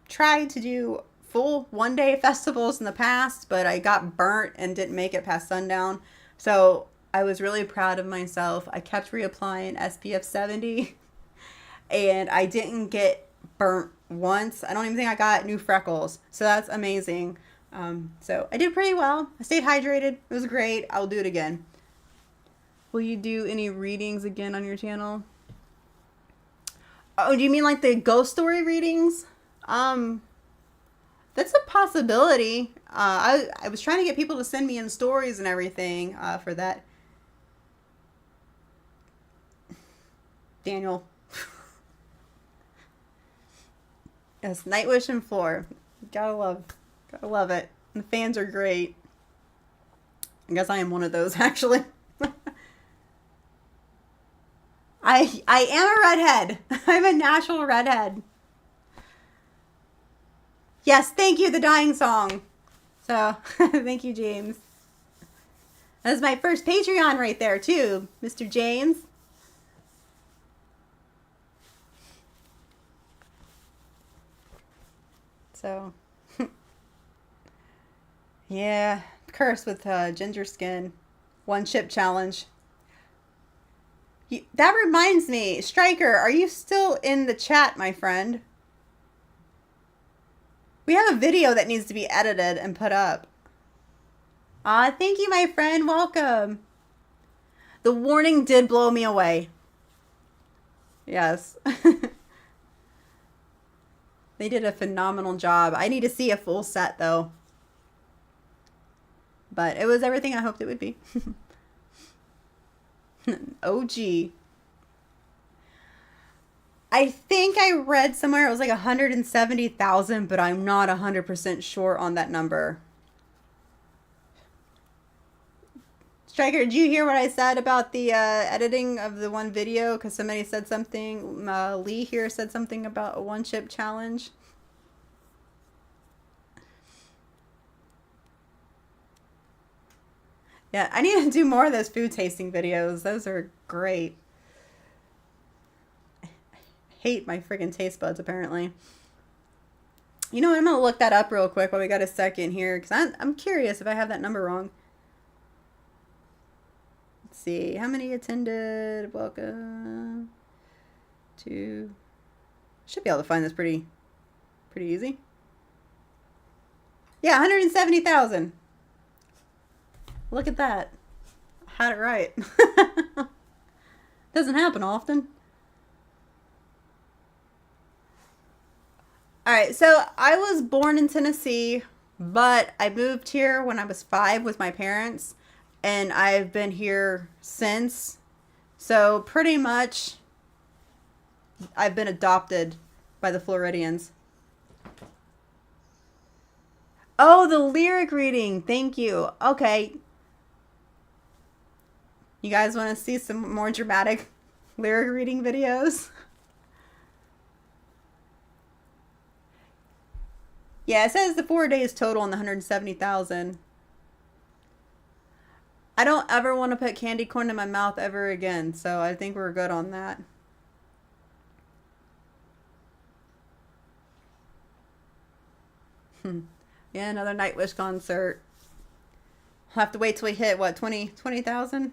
S1: tried to do full 1 day festivals in the past, but I got burnt and didn't make it past sundown. So I was really proud of myself. I kept reapplying SPF 70 and I didn't get burnt once. I don't even think I got new freckles. So that's amazing. So I did pretty well. I stayed hydrated. It was great. I'll do it again. Will you do any readings again on your channel? Oh, do you mean like the ghost story readings? That's a possibility. I was trying to get people to send me in stories and everything, for that. Daniel. Yes, Nightwish and Floor. Gotta love it. The fans are great. I guess I am one of those, actually. I am a redhead. I'm a natural redhead. Yes, thank you, the dying song. So, thank you, James. That's my first Patreon right there, too, Mr. James. So... yeah, cursed with ginger skin. 1 chip challenge. That reminds me, Striker, are you still in the chat, my friend? We have a video that needs to be edited and put up. Thank you, my friend. Welcome. The warning did blow me away. Yes. They did a phenomenal job. I need to see a full set, though. But it was everything I hoped it would be. OG. I think I read somewhere it was like 170,000, but I'm not 100% sure on that number. Striker, did you hear what I said about the editing of the one video? Because somebody said something, Lee here said something about a 1 chip challenge. Yeah, I need to do more of those food tasting videos. Those are great. I hate my friggin' taste buds, apparently. You know what? I'm going to look that up real quick while we got a second here, because I'm curious if I have that number wrong. Let's see. How many attended? Welcome to... Should be able to find this pretty easy. Yeah, 170,000. Look at that. I had it right. Doesn't happen often. Alright, so I was born in Tennessee, but I moved here when I was 5 with my parents, and I've been here since. So pretty much I've been adopted by the Floridians. Oh, the lyric reading. Thank you. Okay. You guys want to see some more dramatic lyric reading videos? Yeah, it says the 4 days total on the 170,000. I don't ever want to put candy corn in my mouth ever again, so I think we're good on that. Yeah, another Nightwish concert. I'll have to wait till we hit, what, 20,000?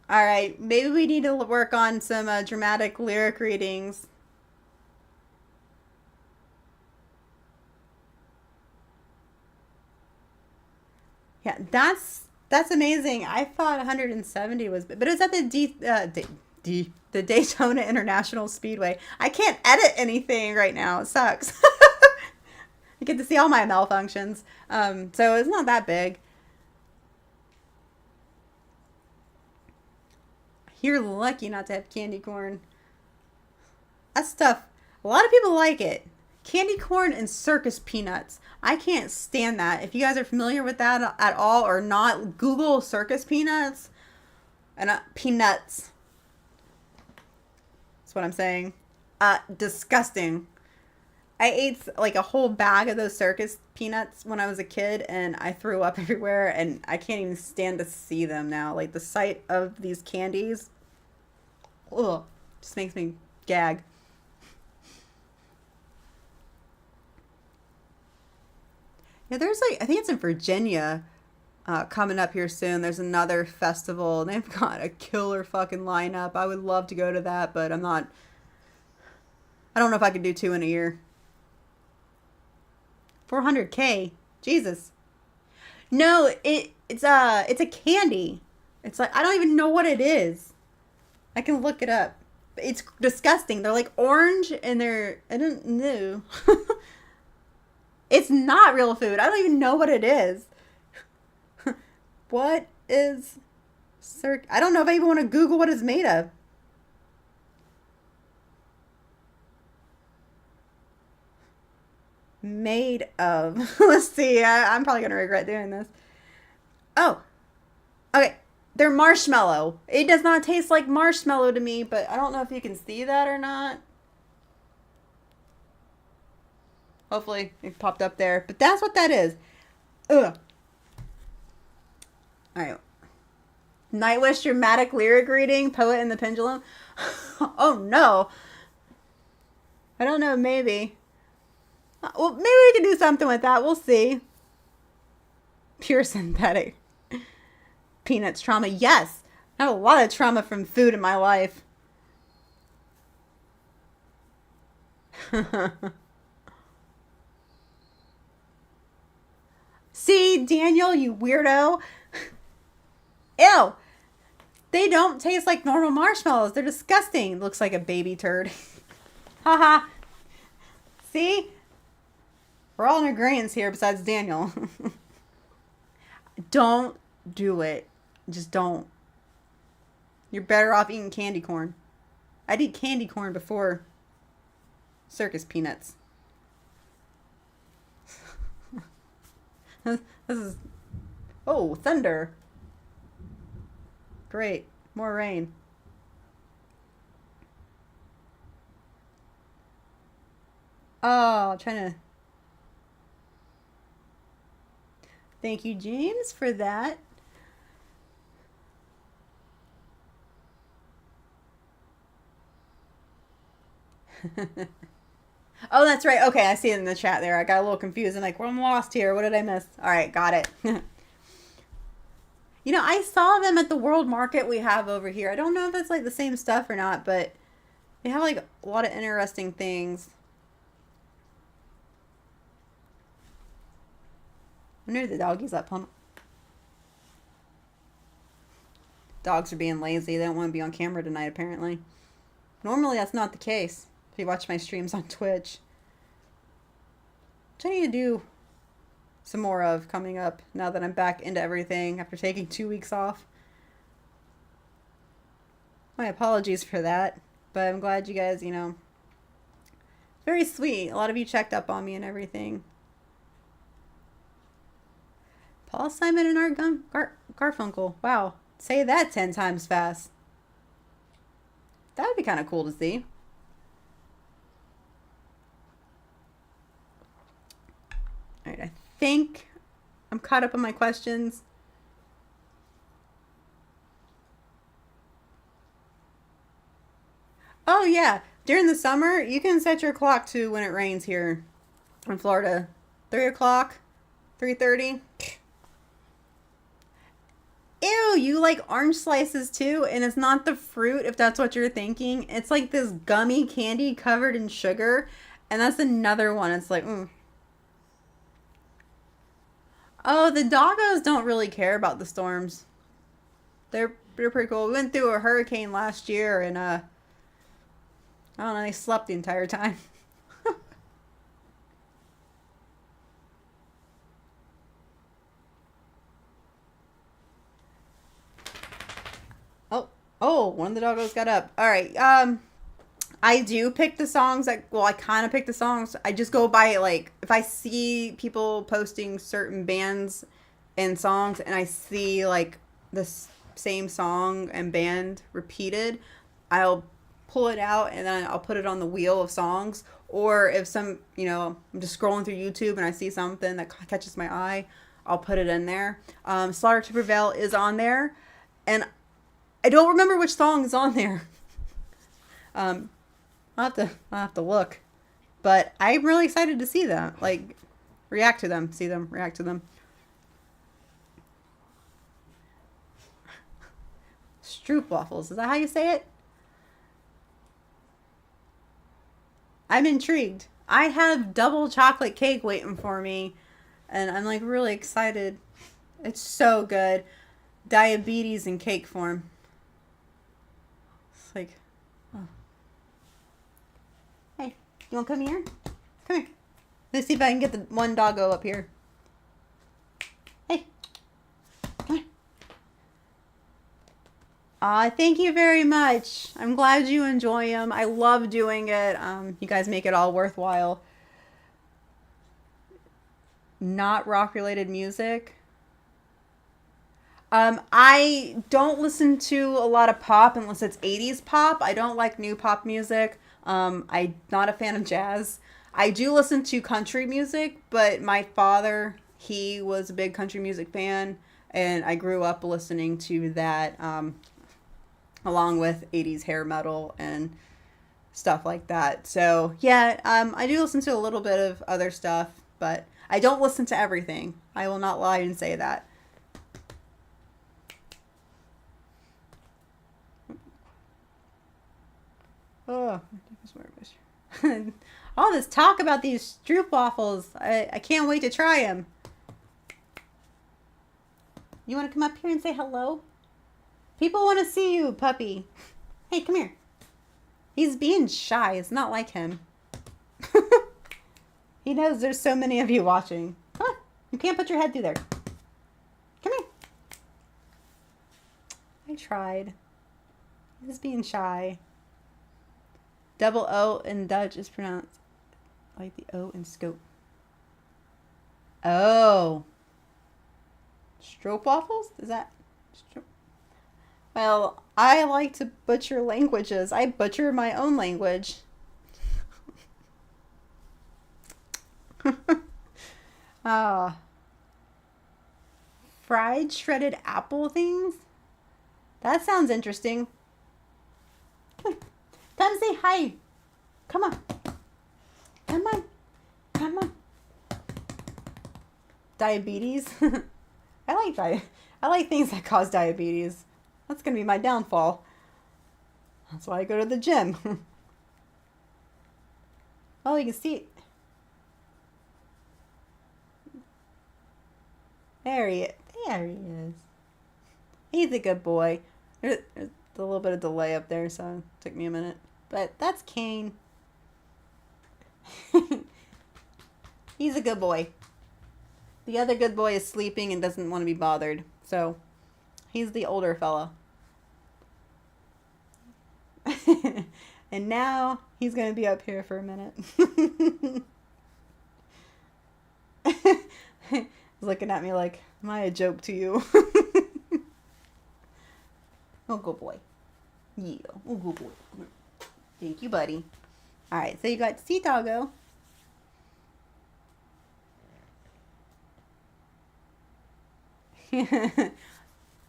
S1: All right, maybe we need to work on some dramatic lyric readings. Yeah, that's amazing. I thought 170 was, but it was at the the Daytona International Speedway. I can't edit anything right now. It sucks. You get to see all my malfunctions. So it's not that big. You're lucky not to have candy corn. That stuff, a lot of people like it. Candy corn and circus peanuts. I can't stand that. If you guys are familiar with that at all or not, Google circus peanuts and peanuts. That's what I'm saying. Disgusting. I ate like a whole bag of those circus peanuts when I was a kid and I threw up everywhere and I can't even stand to see them now. Like the sight of these candies, ugh, just makes me gag. Yeah, there's like, I think it's in Virginia, coming up here soon. There's another festival. They've got a killer fucking lineup. I would love to go to that, but I don't know if I could do two in a year. 400K. Jesus. No, it's a candy. It's like, I don't even know what it is. I can look it up. It's disgusting. They're like orange and I don't know. It's not real food. I don't even know what it is. What is I don't know if I even want to Google what it's made of. Made of. Let's see. I'm probably going to regret doing this. Oh. Okay. They're marshmallow. It does not taste like marshmallow to me, but I don't know if you can see that or not. Hopefully it popped up there. But that's what that is. Ugh. Alright. Nightwish dramatic lyric reading. Poet and the Pendulum. Oh no. I don't know. Maybe. Well, maybe we can do something with that. We'll see. Pure synthetic. Peanuts trauma. Yes. I have a lot of trauma from food in my life. See, Daniel, you weirdo. Ew. They don't taste like normal marshmallows. They're disgusting. Looks like a baby turd. Haha. See? We're all in agreement here besides Daniel. Don't do it. Just don't. You're better off eating candy corn. I'd eat candy corn before circus peanuts. This is... Oh, thunder. Great. More rain. Oh, I'm trying to... Thank you, James, for that. Oh, that's right. Okay, I see it in the chat there. I got a little confused. I'm like, well, I'm lost here. What did I miss? All right, got it. You know, I saw them at the World Market we have over here. I don't know if it's like the same stuff or not, but they have like a lot of interesting things. I wonder if the doggies up on. Dogs are being lazy. They don't want to be on camera tonight, apparently. Normally, that's not the case. If you watch my streams on Twitch. Which I need to do some more of coming up now that I'm back into everything after taking 2 weeks off. My apologies for that. But I'm glad you guys, you know, very sweet. A lot of you checked up on me and everything. Paul Simon and Art Garfunkel. Wow. Say that 10 times fast. That would be kind of cool to see. All right, I think I'm caught up on my questions. Oh yeah, during the summer you can set your clock to when it rains here in Florida. 3 o'clock, 3:30. Ew, you like orange slices too, and it's not the fruit if that's what you're thinking. It's like this gummy candy covered in sugar, and that's another one. It's like, oh, the doggos don't really care about the storms. They're pretty cool. We went through a hurricane last year, and I don't know, they slept the entire time. Oh, oh, one of the doggos got up. All right. I do pick the songs. I kind of pick the songs. I just go by like if I see people posting certain bands and songs, and I see like the same song and band repeated, I'll pull it out and then I'll put it on the wheel of songs. Or if I'm just scrolling through YouTube and I see something that catches my eye, I'll put it in there. Slaughter to Prevail is on there, and I don't remember which song is on there. I'll have to look, but I'm really excited to see them, like react to them, see them, react to them. Stroopwafels, is that how you say it? I'm intrigued. I have double chocolate cake waiting for me, and I'm like really excited. It's so good. Diabetes in cake form. It's like, oh. Hey, you want to come here? Come here. Let's see if I can get the one doggo up here. Hey, come here. Thank you very much. I'm glad you enjoy them. I love doing it. You guys make it all worthwhile. Not rock related music. I don't listen to a lot of pop unless it's 80s pop. I don't like new pop music. I'm not a fan of jazz. I do listen to country music, but my father, he was a big country music fan, and I grew up listening to that, along with 80s hair metal and stuff like that. So, yeah, I do listen to a little bit of other stuff, but I don't listen to everything. I will not lie and say that. Oh, all this talk about these stroopwafels. I can't wait to try them. You want to come up here and say hello? People want to see you, puppy. Hey, come here. He's being shy. It's not like him. He knows there's so many of you watching. Come on. You can't put your head through there. Come here. I tried. He's being shy. Double O in Dutch is pronounced like the O in scope. Oh. Stroopwafels? Is that... Well, I like to butcher languages. I butcher my own language. Ah. Fried shredded apple things? That sounds interesting. Come say hi. Come on. Come on. Come on. Diabetes? I like things that cause diabetes. That's going to be my downfall. That's why I go to the gym. Well, you can see. There he is. He's a good boy. There's a little bit of delay up there, so it took me a minute. But that's Kane. He's a good boy. The other good boy is sleeping and doesn't want to be bothered. So, he's the older fella. And now, he's going to be up here for a minute. He's looking at me like, am I a joke to you? Oh, good boy. Yeah, oh, good boy. Thank you, buddy. All right, so you got Sea Doggo.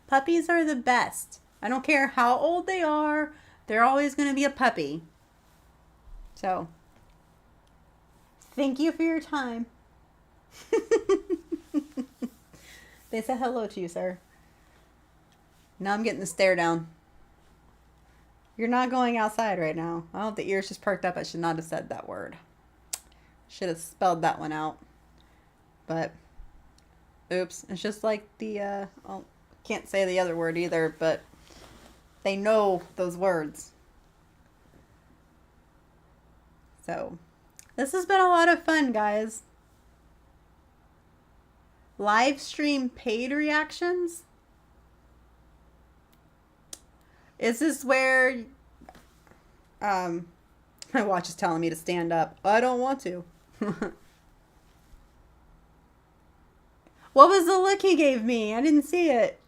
S1: Puppies are the best. I don't care how old they are. They're always going to be a puppy. So, thank you for your time. They said hello to you, sir. Now I'm getting the stare down. You're not going outside right now. Oh, the ears just perked up. I should not have said that word. Should have spelled that one out. But, oops. It's just like the, well, can't say the other word either, but they know those words. So, this has been a lot of fun, guys. Live stream paid reactions? Is this where my watch is telling me to stand up? I don't want to. What was the look he gave me? I didn't see it.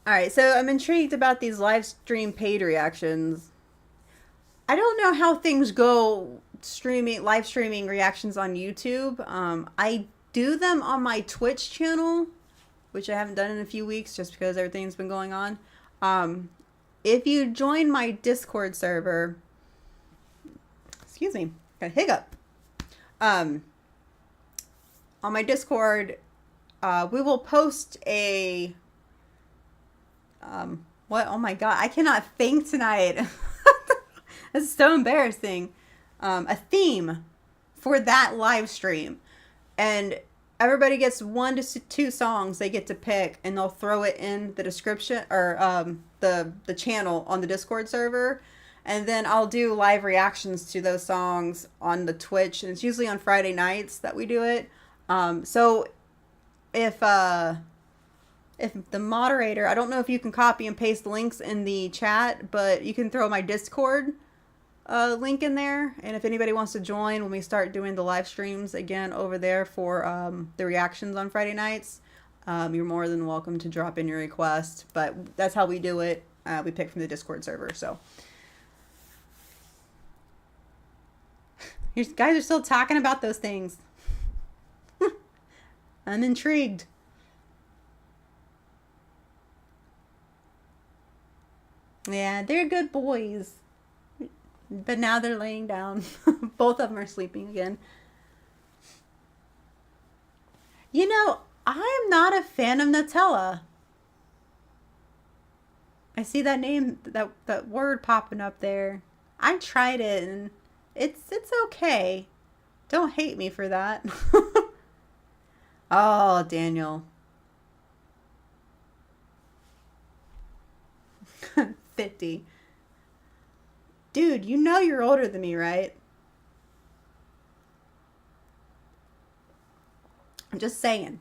S1: Alright, so I'm intrigued about these live stream paid reactions. I don't know how things go live streaming reactions on YouTube. I do them on my Twitch channel, which I haven't done in a few weeks just because everything's been going on. If you join my Discord server, excuse me, got a hiccup. On my Discord, we will post a, what? Oh my God, I cannot think tonight. This is so embarrassing. A theme for that live stream. And everybody gets 1 to 2 songs they get to pick, and they'll throw it in the description or the channel on the Discord server. And then I'll do live reactions to those songs on the Twitch, and it's usually on Friday nights that we do it. So if the moderator, I don't know if you can copy and paste links in the chat, but you can throw my Discord link in there, and if anybody wants to join when we start doing the live streams again over there for the reactions on Friday nights, you're more than welcome to drop in your request. But that's how we do it. We pick from the Discord server. So you guys are still talking about those things. I'm intrigued. Yeah, they're good boys. But now they're laying down. Both of them are sleeping again. You know, I am not a fan of Nutella. I see that name, that word popping up there. I tried it and it's okay. Don't hate me for that. Oh, Daniel. 50. Dude, you know you're older than me, right? I'm just saying.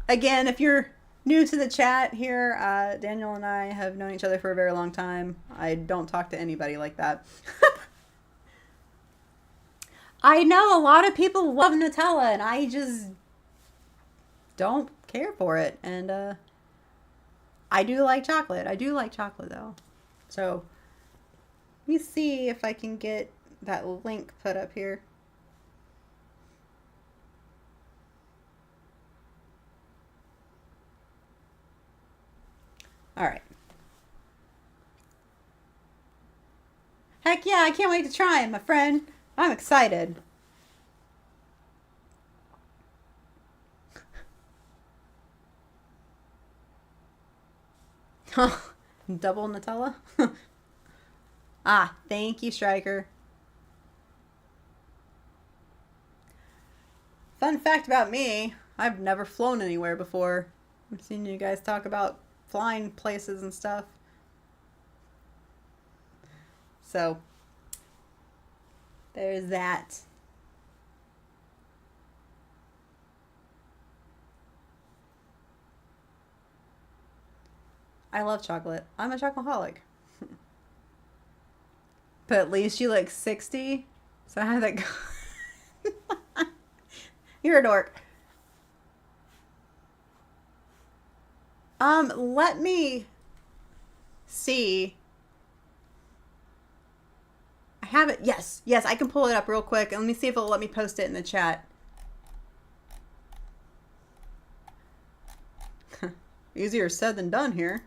S1: Again, if you're new to the chat here, Daniel and I have known each other for a very long time. I don't talk to anybody like that. I know a lot of people love Nutella, and I just don't care for it. And I do like chocolate. I do like chocolate, though. So, let me see if I can get that link put up here. All right. Heck yeah, I can't wait to try it, my friend. I'm excited. Double Nutella? Ah, thank you, Striker. Fun fact about me, I've never flown anywhere before. I've seen you guys talk about flying places and stuff. So, there's that. I love chocolate. I'm a chocoholic. But at least you look 60. So how did that go? You're a dork. Let me see. I have it. Yes, I can pull it up real quick. And let me see if it'll let me post it in the chat. Easier said than done here.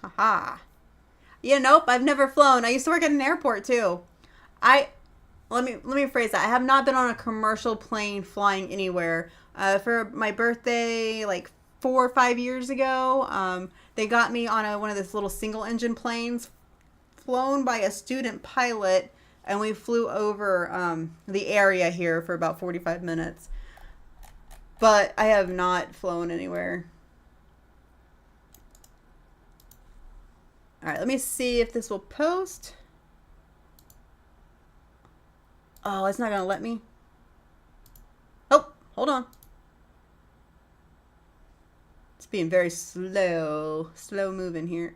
S1: Haha. Yeah, nope, I've never flown. I used to work at an airport too. I let me phrase that. I have not been on a commercial plane flying anywhere. For my birthday, like 4 or 5 years ago, they got me on one of those little single engine planes, flown by a student pilot, and we flew over the area here for about 45 minutes. But I have not flown anywhere. All right, let me see if this will post. Oh, it's not going to let me. Oh, hold on. It's being very slow moving here.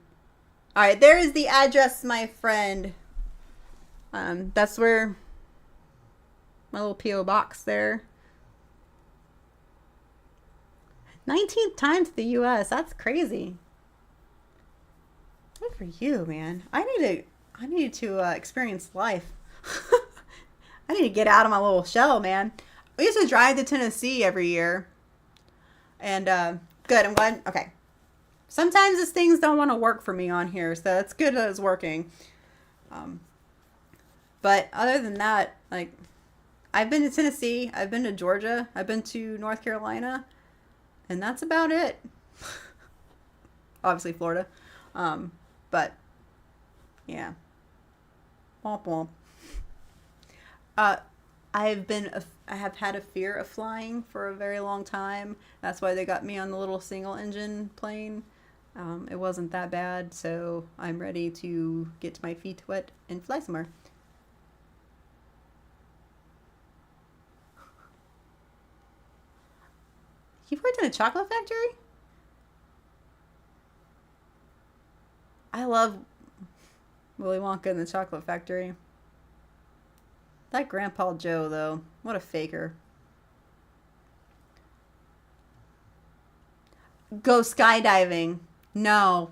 S1: All right, there is the address, my friend. That's where my little P.O. box there. 19th time to the U.S. That's crazy. Good for you, man. I need to experience life. I need to get out of my little shell, man. We used to drive to Tennessee every year. And good, I'm glad. Okay. Sometimes these things don't want to work for me on here, so it's good that it's working. But other than that, like, I've been to Tennessee, I've been to Georgia, I've been to North Carolina, and that's about it. Obviously Florida. But yeah. Womp womp. I have had a fear of flying for a very long time. That's why they got me on the little single engine plane. It wasn't that bad, so I'm ready to get my feet wet and fly somewhere. You've worked in a chocolate factory? I love Willy Wonka and the Chocolate Factory. That Grandpa Joe, though. What a faker. Go skydiving. No.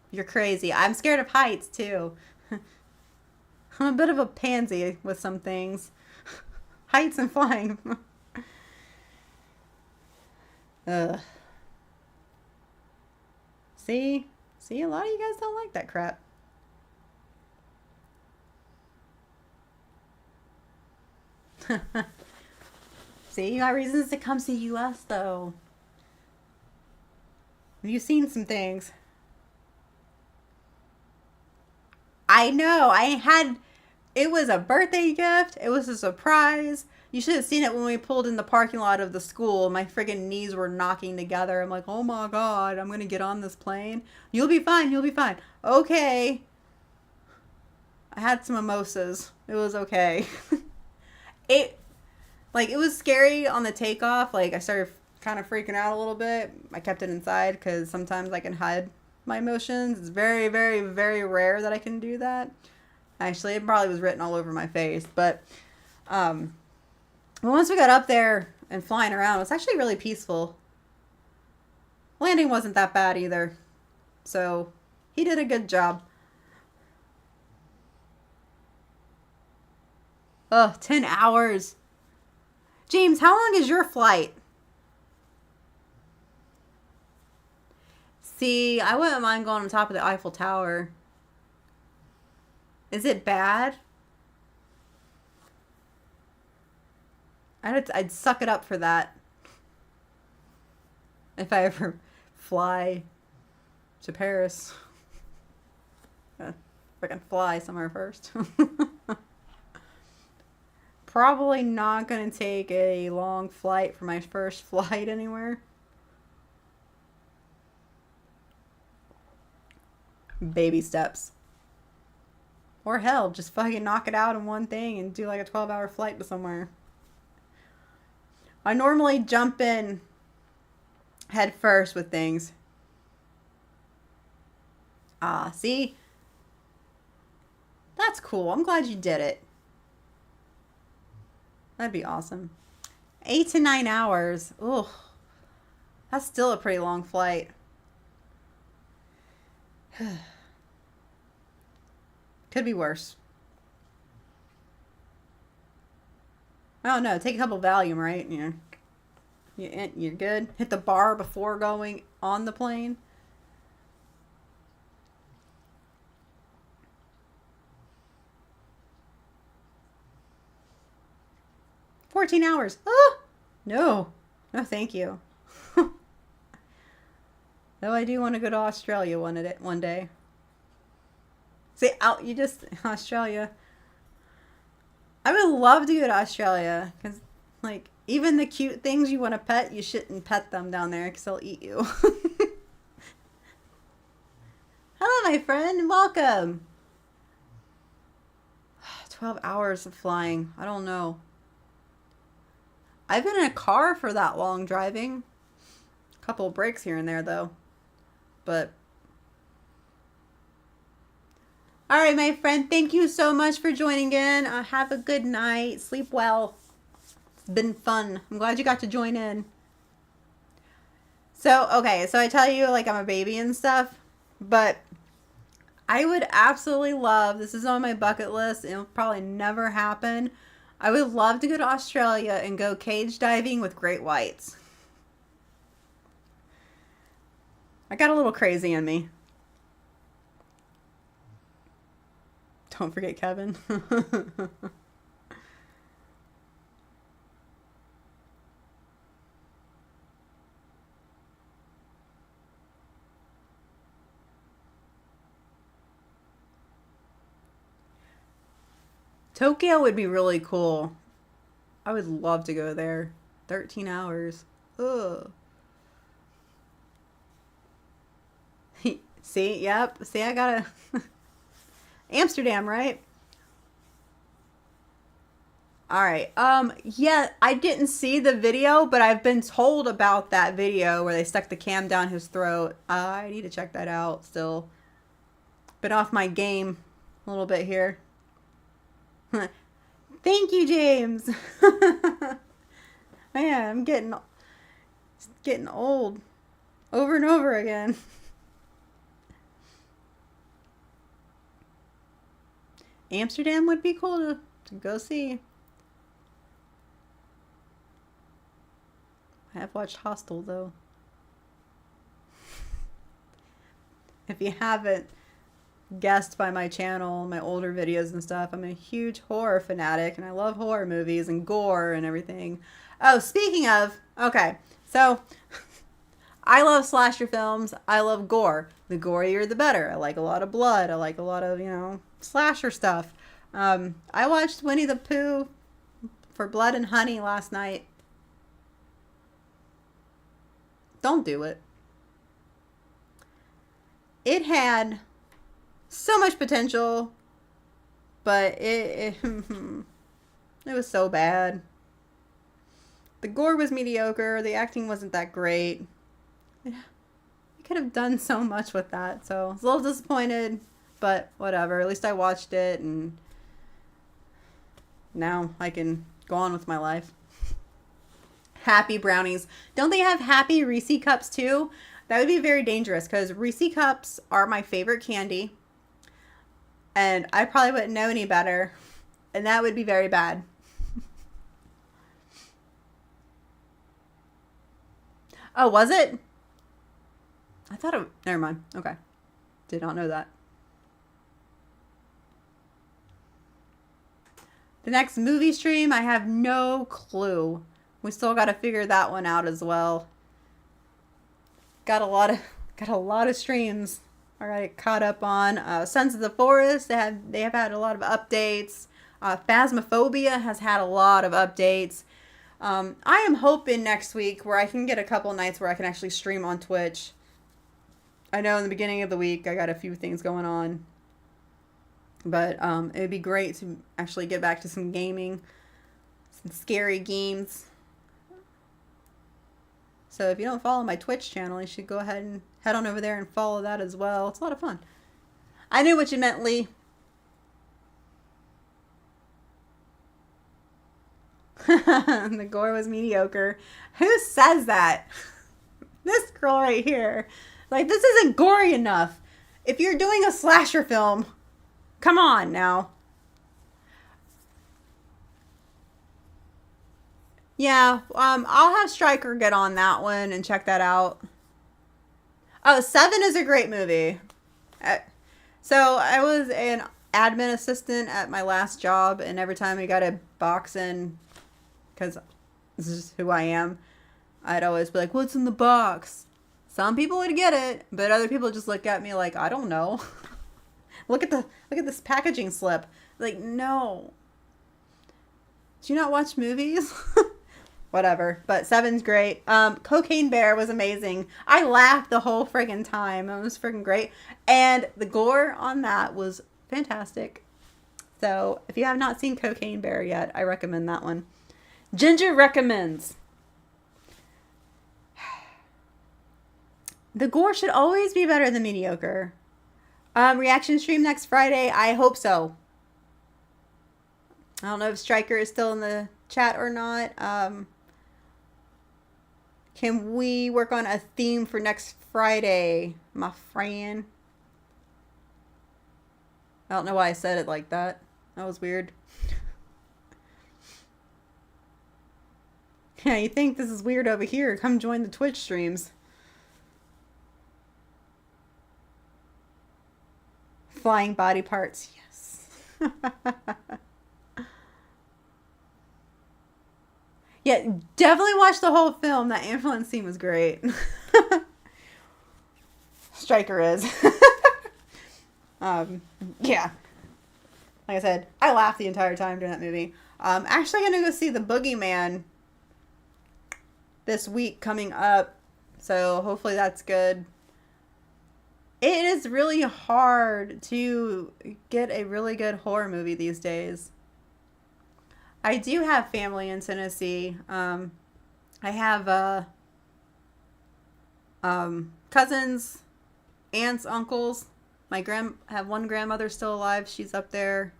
S1: You're crazy. I'm scared of heights, too. I'm a bit of a pansy with some things. Heights and flying. Ugh. See? See, a lot of you guys don't like that crap. See, you got reasons to come see us, though. You've seen some things. I know. It was a birthday gift. It was a surprise. You should have seen it when we pulled in the parking lot of the school. My friggin' knees were knocking together. I'm like, oh my God, I'm going to get on this plane. You'll be fine. You'll be fine. Okay. I had some mimosas. It was okay. It was scary on the takeoff. Like, I started kind of freaking out a little bit. I kept it inside because sometimes I can hide my emotions. It's very, very, very rare that I can do that. Actually, it probably was written all over my face. But once we got up there and flying around, it was actually really peaceful. Landing wasn't that bad either. So, he did a good job. Ugh, 10 hours. James, how long is your flight? See, I wouldn't mind going on top of the Eiffel Tower. Is it bad? I'd suck it up for that. If I ever fly to Paris. If I can fly somewhere first. Probably not going to take a long flight for my first flight anywhere. Baby steps. Or hell, just fucking knock it out in one thing and do like a 12-hour flight to somewhere. I normally jump in head first with things. Ah, see? That's cool. I'm glad you did it. That'd be awesome. 8 to 9 hours. Ugh. That's still a pretty long flight. Could be worse. I don't know. Take a couple Valium, right? You're good. Hit the bar before going on the plane. 14 hours. Oh, no. No, thank you. Though I do want to go to Australia one day. See, Australia. I would love to go to Australia. Because, like, even the cute things you want to pet, you shouldn't pet them down there because they'll eat you. Hello, my friend. Welcome. 12 hours of flying. I don't know. I've been in a car for that long driving. A couple of breaks here and there, though. But all right, my friend, thank you so much for joining in. Have a good night. Sleep well. It's been fun. I'm glad you got to join in. So, okay, so I tell you, like, I'm a baby and stuff, but I would absolutely love, this is on my bucket list, it'll probably never happen. I would love to go to Australia and go cage diving with great whites. I got a little crazy in me. Don't forget Kevin. Tokyo would be really cool. I would love to go there. 13 hours. Ugh. See, yep. See, I gotta... Amsterdam, right? Alright, yeah, I didn't see the video, but I've been told about that video where they stuck the cam down his throat. I need to check that out still. Been off my game a little bit here. Thank you, James. Man, I'm getting old over and over again. Amsterdam would be cool to go see. I have watched Hostel, though. If you haven't guessed by my channel, my older videos and stuff, I'm a huge horror fanatic, and I love horror movies and gore and everything. Oh, speaking of, okay, so I love slasher films. I love gore. The gorier, the better. I like a lot of blood. I like a lot of, slasher stuff. I watched Winnie the Pooh for Blood and Honey last night. Don't do it. It had so much potential, but it was so bad. The gore was mediocre. The acting wasn't that great. You could have done so much with that, so I was a little disappointed, but whatever. At least I watched it, and now I can go on with my life. Happy brownies. Don't they have happy Reese cups too? That would be very dangerous because Reese cups are my favorite candy. And I probably wouldn't know any better. And that would be very bad. Oh, was it? I thought it... Never mind. Okay. Did not know that. The next movie stream, I have no clue. We still got to figure that one out as well. Got a lot of streams I got to get caught up on. Sons of the Forest, they have had a lot of updates. Phasmophobia has had a lot of updates. I am hoping next week where I can get a couple nights where I can actually stream on Twitch. I know in the beginning of the week I got a few things going on. But it would be great to actually get back to some gaming. Some scary games. So if you don't follow my Twitch channel, you should go ahead and head on over there and follow that as well. It's a lot of fun. I knew what you meant, Lee. The gore was mediocre. Who says that? This girl right here. Like, this isn't gory enough. If you're doing a slasher film, come on now. Yeah, I'll have Stryker get on that one and check that out. Oh, Seven is a great movie. So I was an admin assistant at my last job, and every time we got a box in, because this is just who I am. I'd always be like, what's in the box? Some people would get it, but other people just look at me like, I don't know. look at this packaging slip. Like, no. Do you not watch movies? Whatever. But Seven's great. Cocaine Bear was amazing. I laughed the whole friggin' time. It was friggin' great. And the gore on that was fantastic. So if you have not seen Cocaine Bear yet, I recommend that one. Ginger recommends. The gore should always be better than mediocre. Reaction stream next Friday. I hope so. I don't know if Striker is still in the chat or not. Can we work on a theme for next Friday, my friend? I don't know why I said it like that. That was weird. Yeah, you think this is weird over here? Come join the Twitch streams. Flying body parts, yes. Yeah, definitely watch the whole film. That ambulance scene was great. Striker is. Yeah. Like I said, I laughed the entire time during that movie. Actually gonna go see The Boogeyman this week coming up. So hopefully that's good. It is really hard to get a really good horror movie these days. I do have family in Tennessee. I have cousins, aunts, uncles. Have one grandmother still alive. She's up there.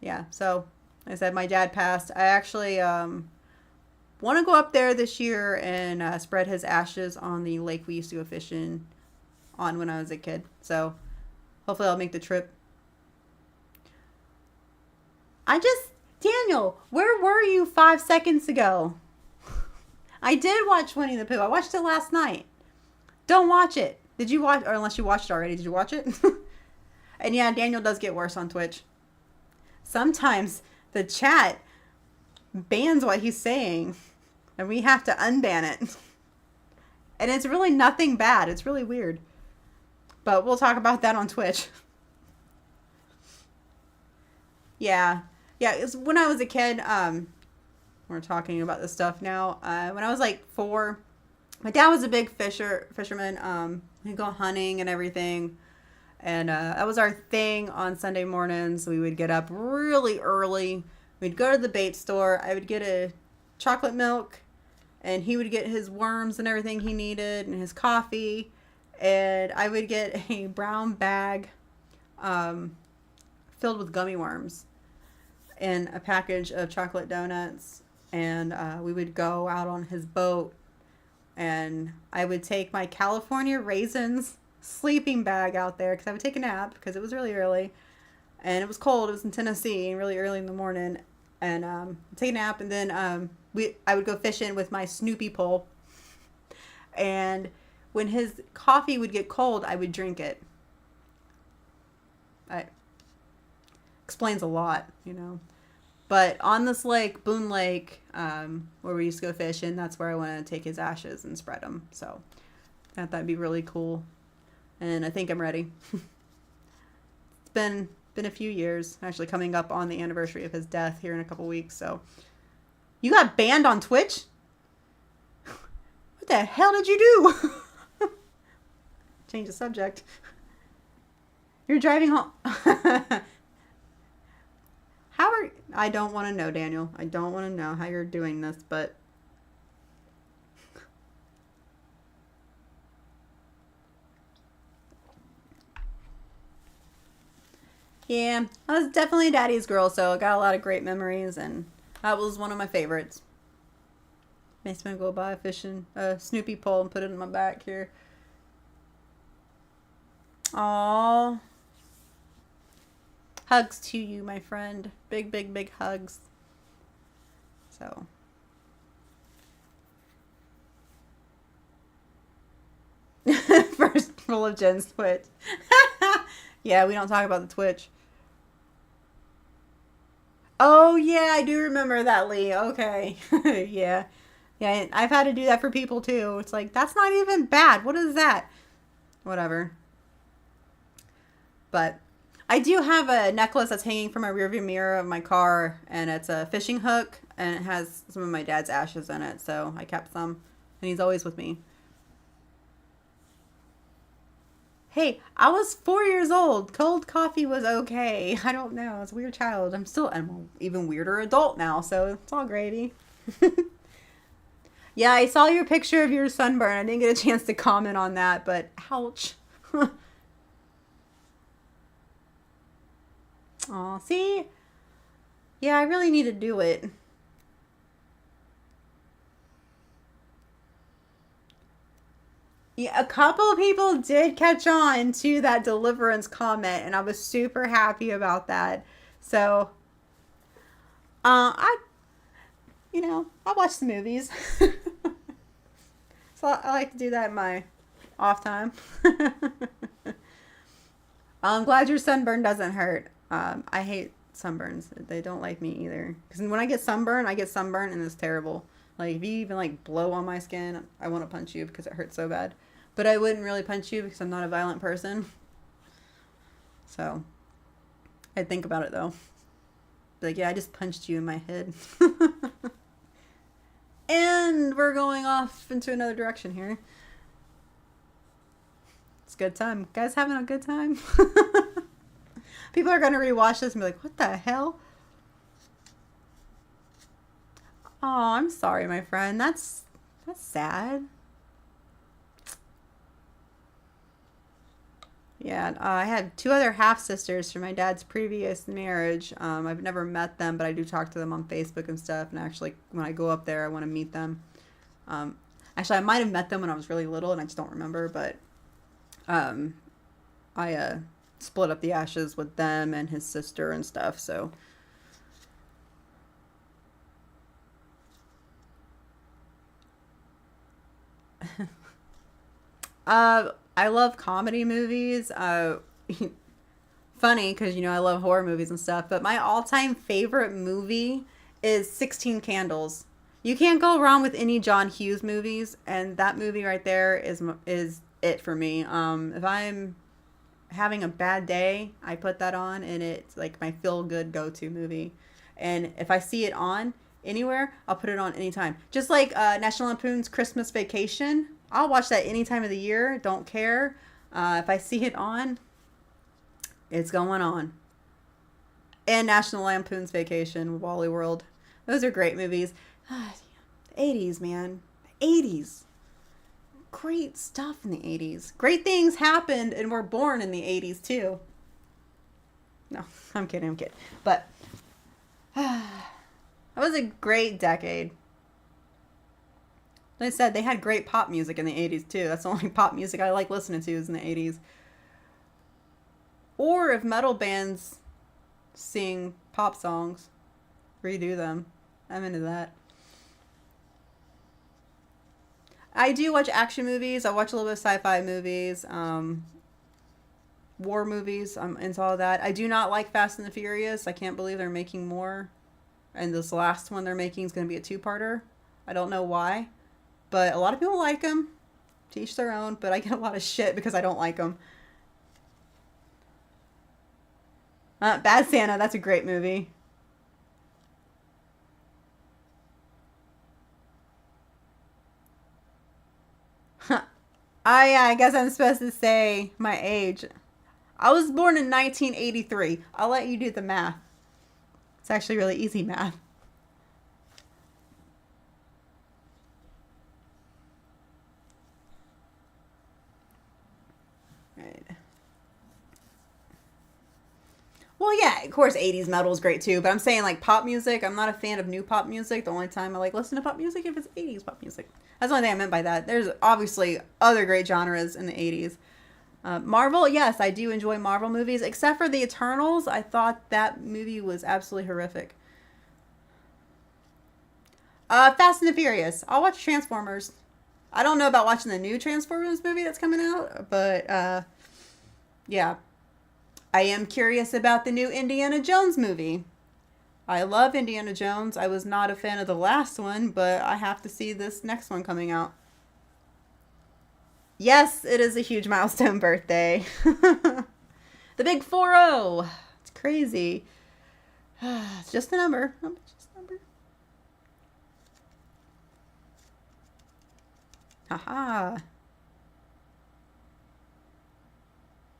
S1: Yeah, so like I said, my dad passed. I actually want to go up there this year and spread his ashes on the lake we used to go fishing on when I was a kid. So hopefully I'll make the trip. Daniel, where were you 5 seconds ago? I did watch Winnie the Pooh. I watched it last night. Don't watch it. Did you watch, or unless you watched it already, did you watch it? And yeah, Daniel does get worse on Twitch. Sometimes the chat bans what he's saying, and we have to unban it. And it's really nothing bad. It's really weird. But we'll talk about that on Twitch. Yeah. Yeah, it's when I was a kid, we're talking about this stuff now. When I was like 4, my dad was a big fisherman. He'd go hunting and everything. And that was our thing on Sunday mornings. We would get up really early. We'd go to the bait store. I would get a chocolate milk, and he would get his worms and everything he needed and his coffee. And I would get a brown bag filled with gummy worms and a package of chocolate donuts. And we would go out on his boat, and I would take my California raisins sleeping bag out there because I would take a nap because it was really early and it was cold. It was in Tennessee and really early in the morning, and take a nap, and then I would go fishing with my Snoopy pole, and when his coffee would get cold, I would drink it. It explains a lot, you know. But on this lake, Boone Lake, where we used to go fishing, that's where I want to take his ashes and spread them. So I thought that'd be really cool. And I think I'm ready. It's been a few years, actually coming up on the anniversary of his death here in a couple weeks. So you got banned on Twitch? What the hell did you do? Change the subject. You're driving home. I don't want to know, Daniel. I don't want to know how you're doing this, but yeah, I was definitely a daddy's girl, so I got a lot of great memories, and that was one of my favorites. Makes me go buy a Snoopy pole and put it in my back here. Aww. Hugs to you, my friend. Big, big, big hugs. So. First rule of Jen's Twitch. Yeah, we don't talk about the Twitch. Oh yeah, I do remember that, Lee. Okay. Yeah. Yeah, I've had to do that for people too. It's like that's not even bad. What is that? Whatever. But I do have a necklace that's hanging from my rearview mirror of my car, and it's a fishing hook, and it has some of my dad's ashes in it. So I kept some, and he's always with me. Hey, I was 4 years old. Cold coffee was okay. I don't know. It's a weird child. I'm an even weirder adult now, so it's all gravy. Yeah, I saw your picture of your sunburn. I didn't get a chance to comment on that, but ouch. Aw, see? Yeah, I really need to do it. Yeah, a couple of people did catch on to that deliverance comment, and I was super happy about that. So, I, I watch the movies. So I like to do that in my off time. I'm glad your sunburn doesn't hurt. I hate sunburns. They don't like me either. Because when I get sunburn and it's terrible. Like if you even like blow on my skin, I want to punch you because it hurts so bad. But I wouldn't really punch you because I'm not a violent person. So I'd think about it though. Be like, yeah, I just punched you in my head. And we're going off into another direction here. It's a good time. Guys having a good time? People are going to rewatch this and be like, what the hell? Oh, I'm sorry, my friend. That's sad. Yeah, I had two other half sisters from my dad's previous marriage. I've never met them, but I do talk to them on Facebook and stuff. And actually, when I go up there, I want to meet them. Actually, I might have met them when I was really little, and I just don't remember. But I split up the ashes with them and his sister and stuff. So, I love comedy movies. Funny because I love horror movies and stuff. But my all-time favorite movie is 16 Candles. You can't go wrong with any John Hughes movies, and that movie right there is it for me. If I'm having a bad day, I put that on, and it's like my feel-good go-to movie. And if I see it on anywhere, I'll put it on anytime. Just like National Lampoon's Christmas Vacation, I'll watch that any time of the year. Don't care. If I see it on, it's going on. And National Lampoon's Vacation, Wally World. Those are great movies. 80s, man. 80s. Great stuff in the 80s. Great things happened and were born in the 80s, too. No, I'm kidding. But that was a great decade. Like I said, they had great pop music in the 80s, too. That's the only pop music I like listening to is in the 80s. Or if metal bands sing pop songs, redo them. I'm into that. I do watch action movies. I watch a little bit of sci-fi movies, war movies. I'm into all that. I do not like Fast and the Furious. I can't believe they're making more. And this last one they're making is going to be a two-parter. I don't know why. But a lot of people like them. To each their own. But I get a lot of shit because I don't like them. Bad Santa. That's a great movie. I guess I'm supposed to say my age. I was born in 1983. I'll let you do the math. It's actually really easy math. Right. Well, yeah, of course, 80s metal is great too, but I'm saying like pop music, I'm not a fan of new pop music. The only time I like listen to pop music if it's 80s pop music. That's the only thing I meant by that. There's obviously other great genres in the 80s. Marvel, yes, I do enjoy Marvel movies, except for The Eternals. I thought that movie was absolutely horrific. Fast and the Furious. I'll watch Transformers. I don't know about watching the new Transformers movie that's coming out, but yeah. I am curious about the new Indiana Jones movie. I love Indiana Jones. I was not a fan of the last one, but I have to see this next one coming out. Yes, it is a huge milestone birthday. The big 4-0. It's crazy. It's just a number. Oh, just a number. Haha.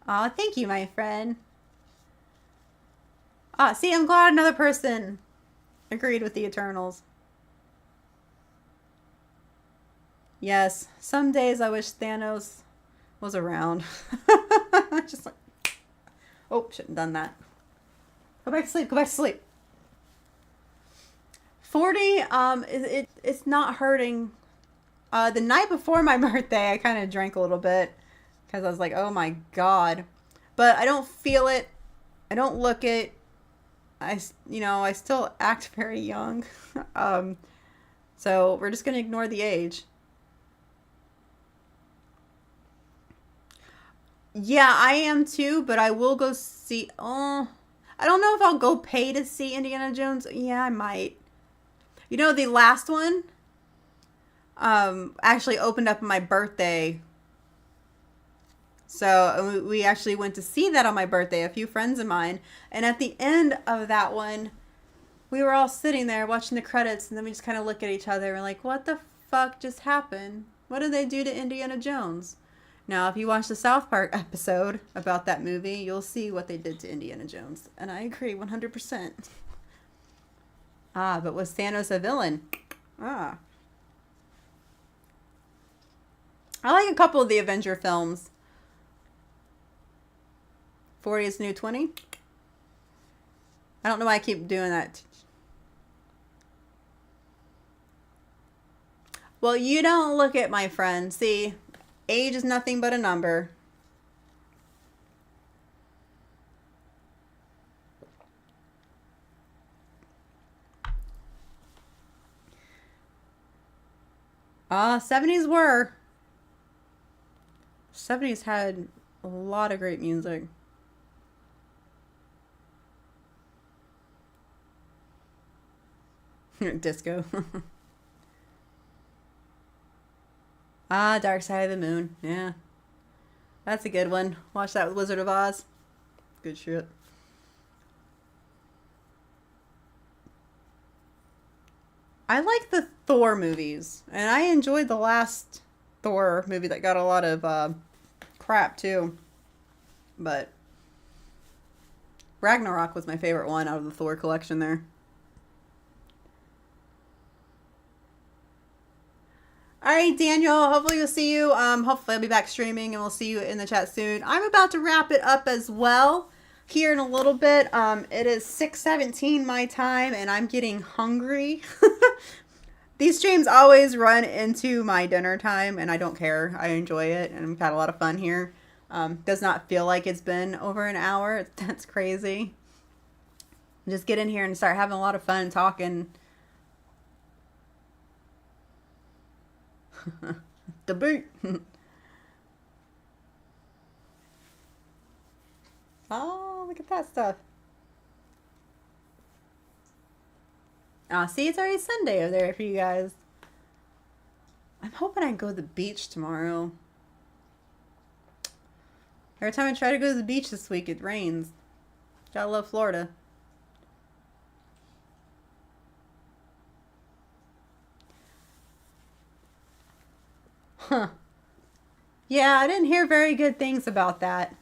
S1: Aw, thank you, my friend. Ah, see, I'm glad another person agreed with the Eternals. Yes, some days I wish Thanos was around. Just like, oh, shouldn't have done that. Go back to sleep, go back to sleep. 40, it's not hurting. The night before my birthday, I kind of drank a little bit because I was like, oh my God. But I don't feel it. I don't look it. I still act very young. So we're just going to ignore the age. Yeah, I am too, but I will go see. Oh, I don't know if I'll go pay to see Indiana Jones. Yeah, I might. You know, the last one actually opened up on my birthday. So we actually went to see that on my birthday, a few friends of mine. And at the end of that one, we were all sitting there watching the credits, and then we just kind of look at each other and like, what the fuck just happened? What did they do to Indiana Jones? Now, if you watch the South Park episode about that movie, you'll see what they did to Indiana Jones. And I agree 100%. Ah, but was Thanos a villain? Ah. I like a couple of the Avenger films. 40 is the new 20. I don't know why I keep doing that. Well, you don't look it, my friend. See, age is nothing but a number. Ah, 70s were. 70s had a lot of great music. Disco. Ah, Dark Side of the Moon. Yeah. That's a good one. Watch that with Wizard of Oz. Good shit. I like the Thor movies. And I enjoyed the last Thor movie that got a lot of crap too. But Ragnarok was my favorite one out of the Thor collection there. All right, Daniel, hopefully we'll see you. Hopefully I'll be back streaming and we'll see you in the chat soon. I'm about to wrap it up as well here in a little bit. It is 6:17 my time and I'm getting hungry. These streams always run into my dinner time and I don't care. I enjoy it and we've had a lot of fun here. Does not feel like it's been over an hour. That's crazy. Just get in here and start having a lot of fun talking. Debut. Oh, look at that stuff. Oh, see, it's already Sunday over there for you guys. I'm hoping I can go to the beach tomorrow. Every time I try to go to the beach this week, it rains. Gotta love Florida. Huh. Yeah, I didn't hear very good things about that.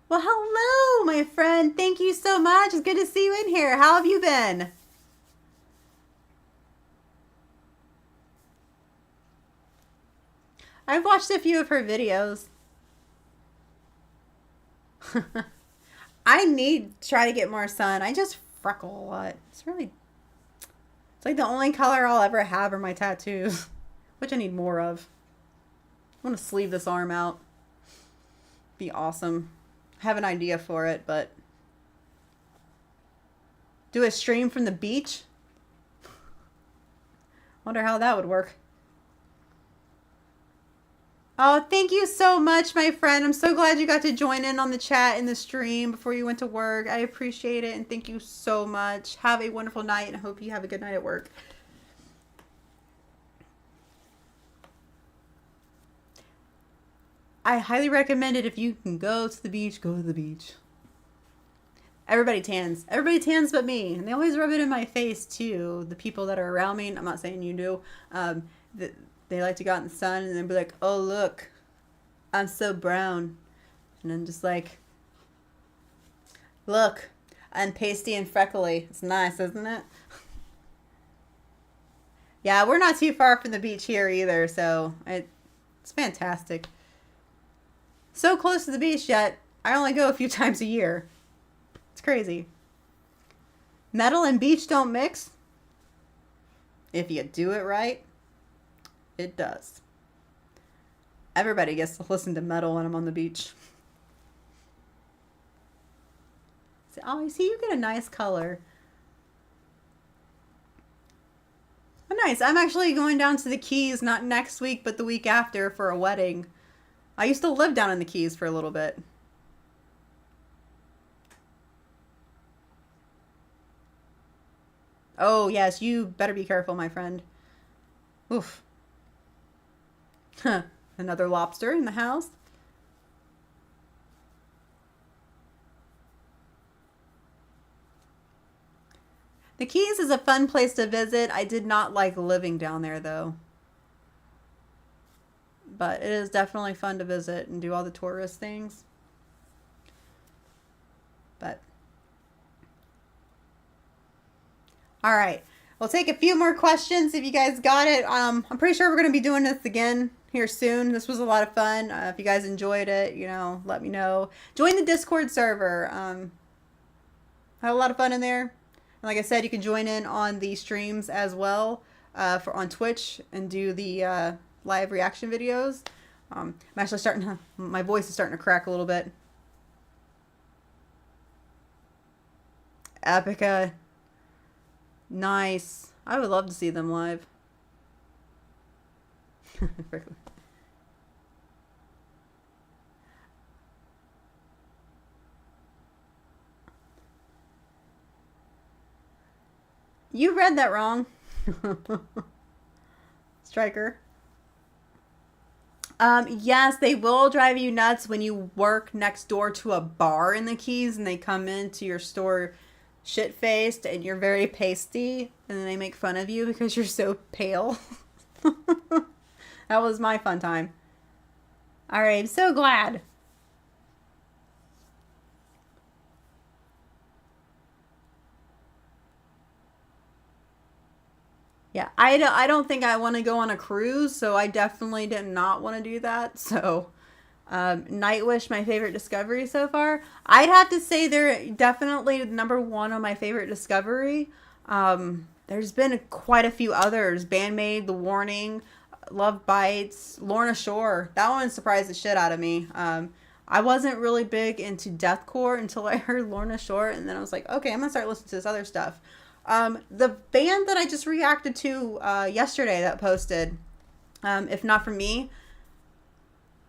S1: Well, hello, my friend. Thank you so much. It's good to see you in here. How have you been? I've watched a few of her videos. I need to try to get more sun. I just freckle a lot. It's like the only color I'll ever have are my tattoos, which I need more of. I want to sleeve this arm out. Be awesome. I have an idea for it, but do a stream from the beach? Wonder how that would work. Oh, thank you so much, my friend. I'm so glad you got to join in on the chat in the stream before you went to work. I appreciate it, and thank you so much. Have a wonderful night, and I hope you have a good night at work. I highly recommend it. If you can go to the beach, go to the beach. Everybody tans. Everybody tans but me. And they always rub it in my face, too. The people that are around me, I'm not saying you do, they like to go out in the sun and then be like, oh, look, I'm so brown. And I'm just like, look, I'm pasty and freckly. It's nice, isn't it? Yeah, we're not too far from the beach here either, so it's fantastic. So close to the beach, yet I only go a few times a year. It's crazy. Metal and beach don't mix. If you do it right, it does. Everybody gets to listen to metal when I'm on the beach. So, oh, you see, you get a nice color. Oh, nice. I'm actually going down to the Keys, not next week, but the week after for a wedding. I used to live down in the Keys for a little bit. Oh, yes, you better be careful, my friend. Oof. Huh. Another lobster in the house. The Keys is a fun place to visit. I did not like living down there, though. But it is definitely fun to visit and do all the tourist things. But all right, we'll take a few more questions if you guys got it. I'm pretty sure we're going to be doing this again here soon. This was a lot of fun. If you guys enjoyed it, you know, let me know. Join the Discord server. Had a lot of fun in there. And like I said, you can join in on the streams as well on Twitch and do the live reaction videos. I'm actually starting to, my voice is starting to crack a little bit. Epica. Nice. I would love to see them live. You read that wrong. Striker. Yes, they will drive you nuts when you work next door to a bar in the Keys and they come into your store shit-faced and you're very pasty and then they make fun of you because you're so pale. That was my fun time. All right, I'm so glad. Yeah, I don't think I want to go on a cruise, so I definitely did not want to do that. So, Nightwish, my favorite discovery so far. I'd have to say they're definitely number one on my favorite discovery. There's been quite a few others. Bandmade, The Warning, Love Bites, Lorna Shore. That one surprised the shit out of me. I wasn't really big into deathcore until I heard Lorna Shore, and then I was like, okay, I'm gonna start listening to this other stuff. The band that I just reacted to yesterday that posted, If Not For Me,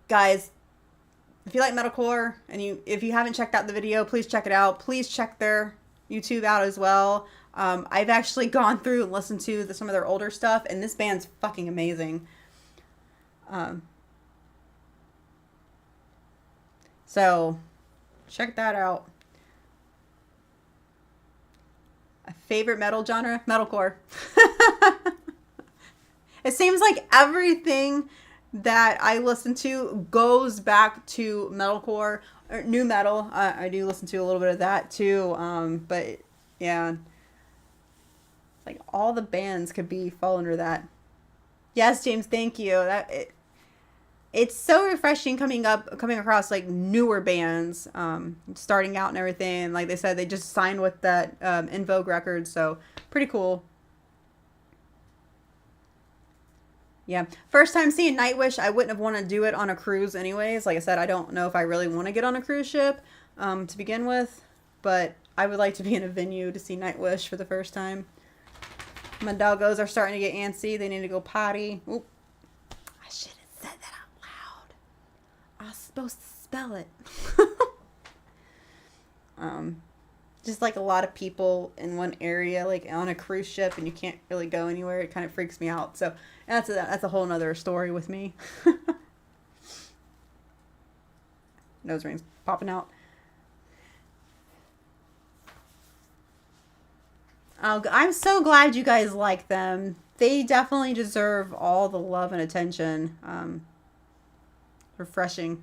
S1: guys, if you like metalcore and if you haven't checked out the video, please check it out. Please check their YouTube out as well. I've actually gone through and listened to some of their older stuff, and this band's fucking amazing. So check that out. A favorite metal genre? Metalcore. It seems like everything that I listen to goes back to metalcore or new metal. I do listen to a little bit of that too. But yeah, like all the bands could fall under that. Yes, James, thank you. It's so refreshing coming across like newer bands, starting out and everything. Like they said, they just signed with that In Vogue Records, so pretty cool. Yeah, first time seeing Nightwish, I wouldn't have wanted to do it on a cruise anyways. Like I said, I don't know if I really want to get on a cruise ship to begin with, but I would like to be in a venue to see Nightwish for the first time. My doggos are starting to get antsy. They need to go potty. Oop. I should have said that out loud. supposed to spell it. Just like a lot of people in one area, like on a cruise ship, and you can't really go anywhere. It kind of freaks me out. So that's a whole nother story with me. Nose rings popping out. Oh, I'm so glad you guys like them. They definitely deserve all the love and attention. Refreshing.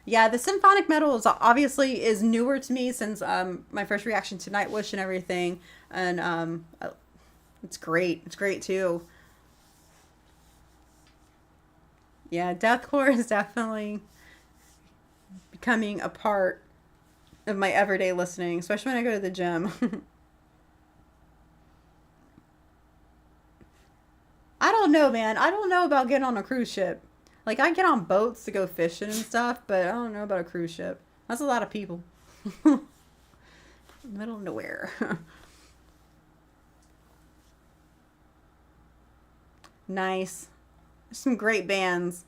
S1: Yeah, the symphonic metal obviously is newer to me since my first reaction to Nightwish and everything, and it's great. It's great too. Yeah, deathcore is definitely becoming a part of my everyday listening, especially when I go to the gym. I don't know, man. I don't know about getting on a cruise ship. Like, I get on boats to go fishing and stuff, but I don't know about a cruise ship. That's a lot of people. Middle of nowhere. Nice. There's some great bands.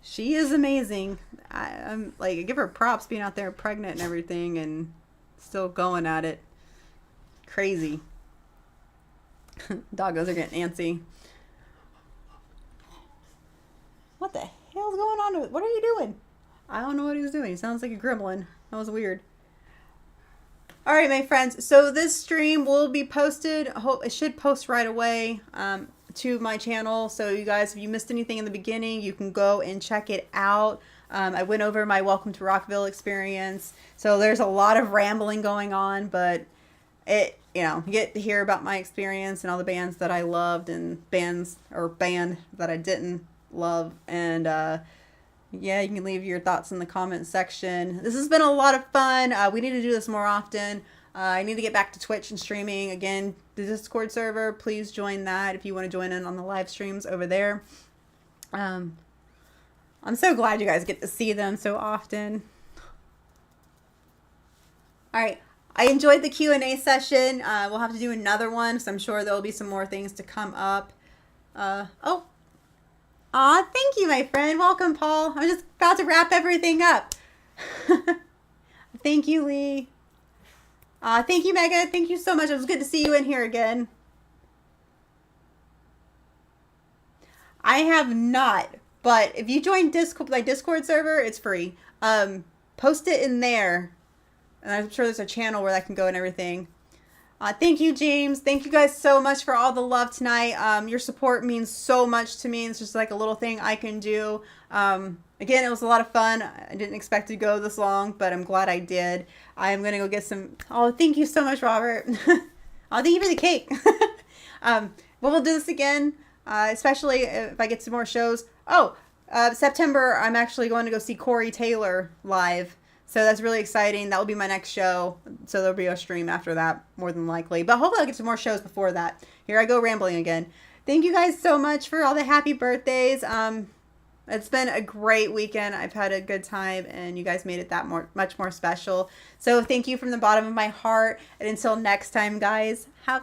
S1: She is amazing. I'm like, I give her props being out there pregnant and everything and still going at it. Crazy. Doggos are getting antsy. What the hell's going on? What are you doing? I don't know what he was doing. He sounds like a gremlin. That was weird. All right, my friends. So this stream will be posted. I hope it should post right away to my channel. So you guys, if you missed anything in the beginning, you can go and check it out. I went over my Welcome to Rockville experience. So there's a lot of rambling going on, but you get to hear about my experience and all the bands that I loved and band that I didn't love. And yeah, you can leave your thoughts in the comment section. This has been a lot of fun. We need to do this more often. I need to get back to Twitch and streaming again. The Discord server, please join that if you want to join in on the live streams over there. I'm so glad you guys get to see them so often. All right. I enjoyed the Q&A session. We'll have to do another one, so I'm sure there'll be some more things to come up. Aw, thank you, my friend. Welcome, Paul. I'm just about to wrap everything up. Thank you, Lee. Thank you, Mega. Thank you so much. It was good to see you in here again. I have not, but if you join my Discord server, it's free. Post it in there. And I'm sure there's a channel where that can go and everything. Thank you, James. Thank you guys so much for all the love tonight. Your support means so much to me. It's just like a little thing I can do. Again, it was a lot of fun. I didn't expect to go this long, but I'm glad I did. I'm going to go get some... Oh, thank you so much, Robert. Oh, thank you for the cake. But we'll do this again, especially if I get some more shows. Oh, September, I'm actually going to go see Corey Taylor live. So that's really exciting. That will be my next show. So there'll be a stream after that, more than likely. But hopefully I'll get some more shows before that. Here I go rambling again. Thank you guys so much for all the happy birthdays. It's been a great weekend. I've had a good time, and you guys made it that much more special. So thank you from the bottom of my heart. And until next time, guys, have a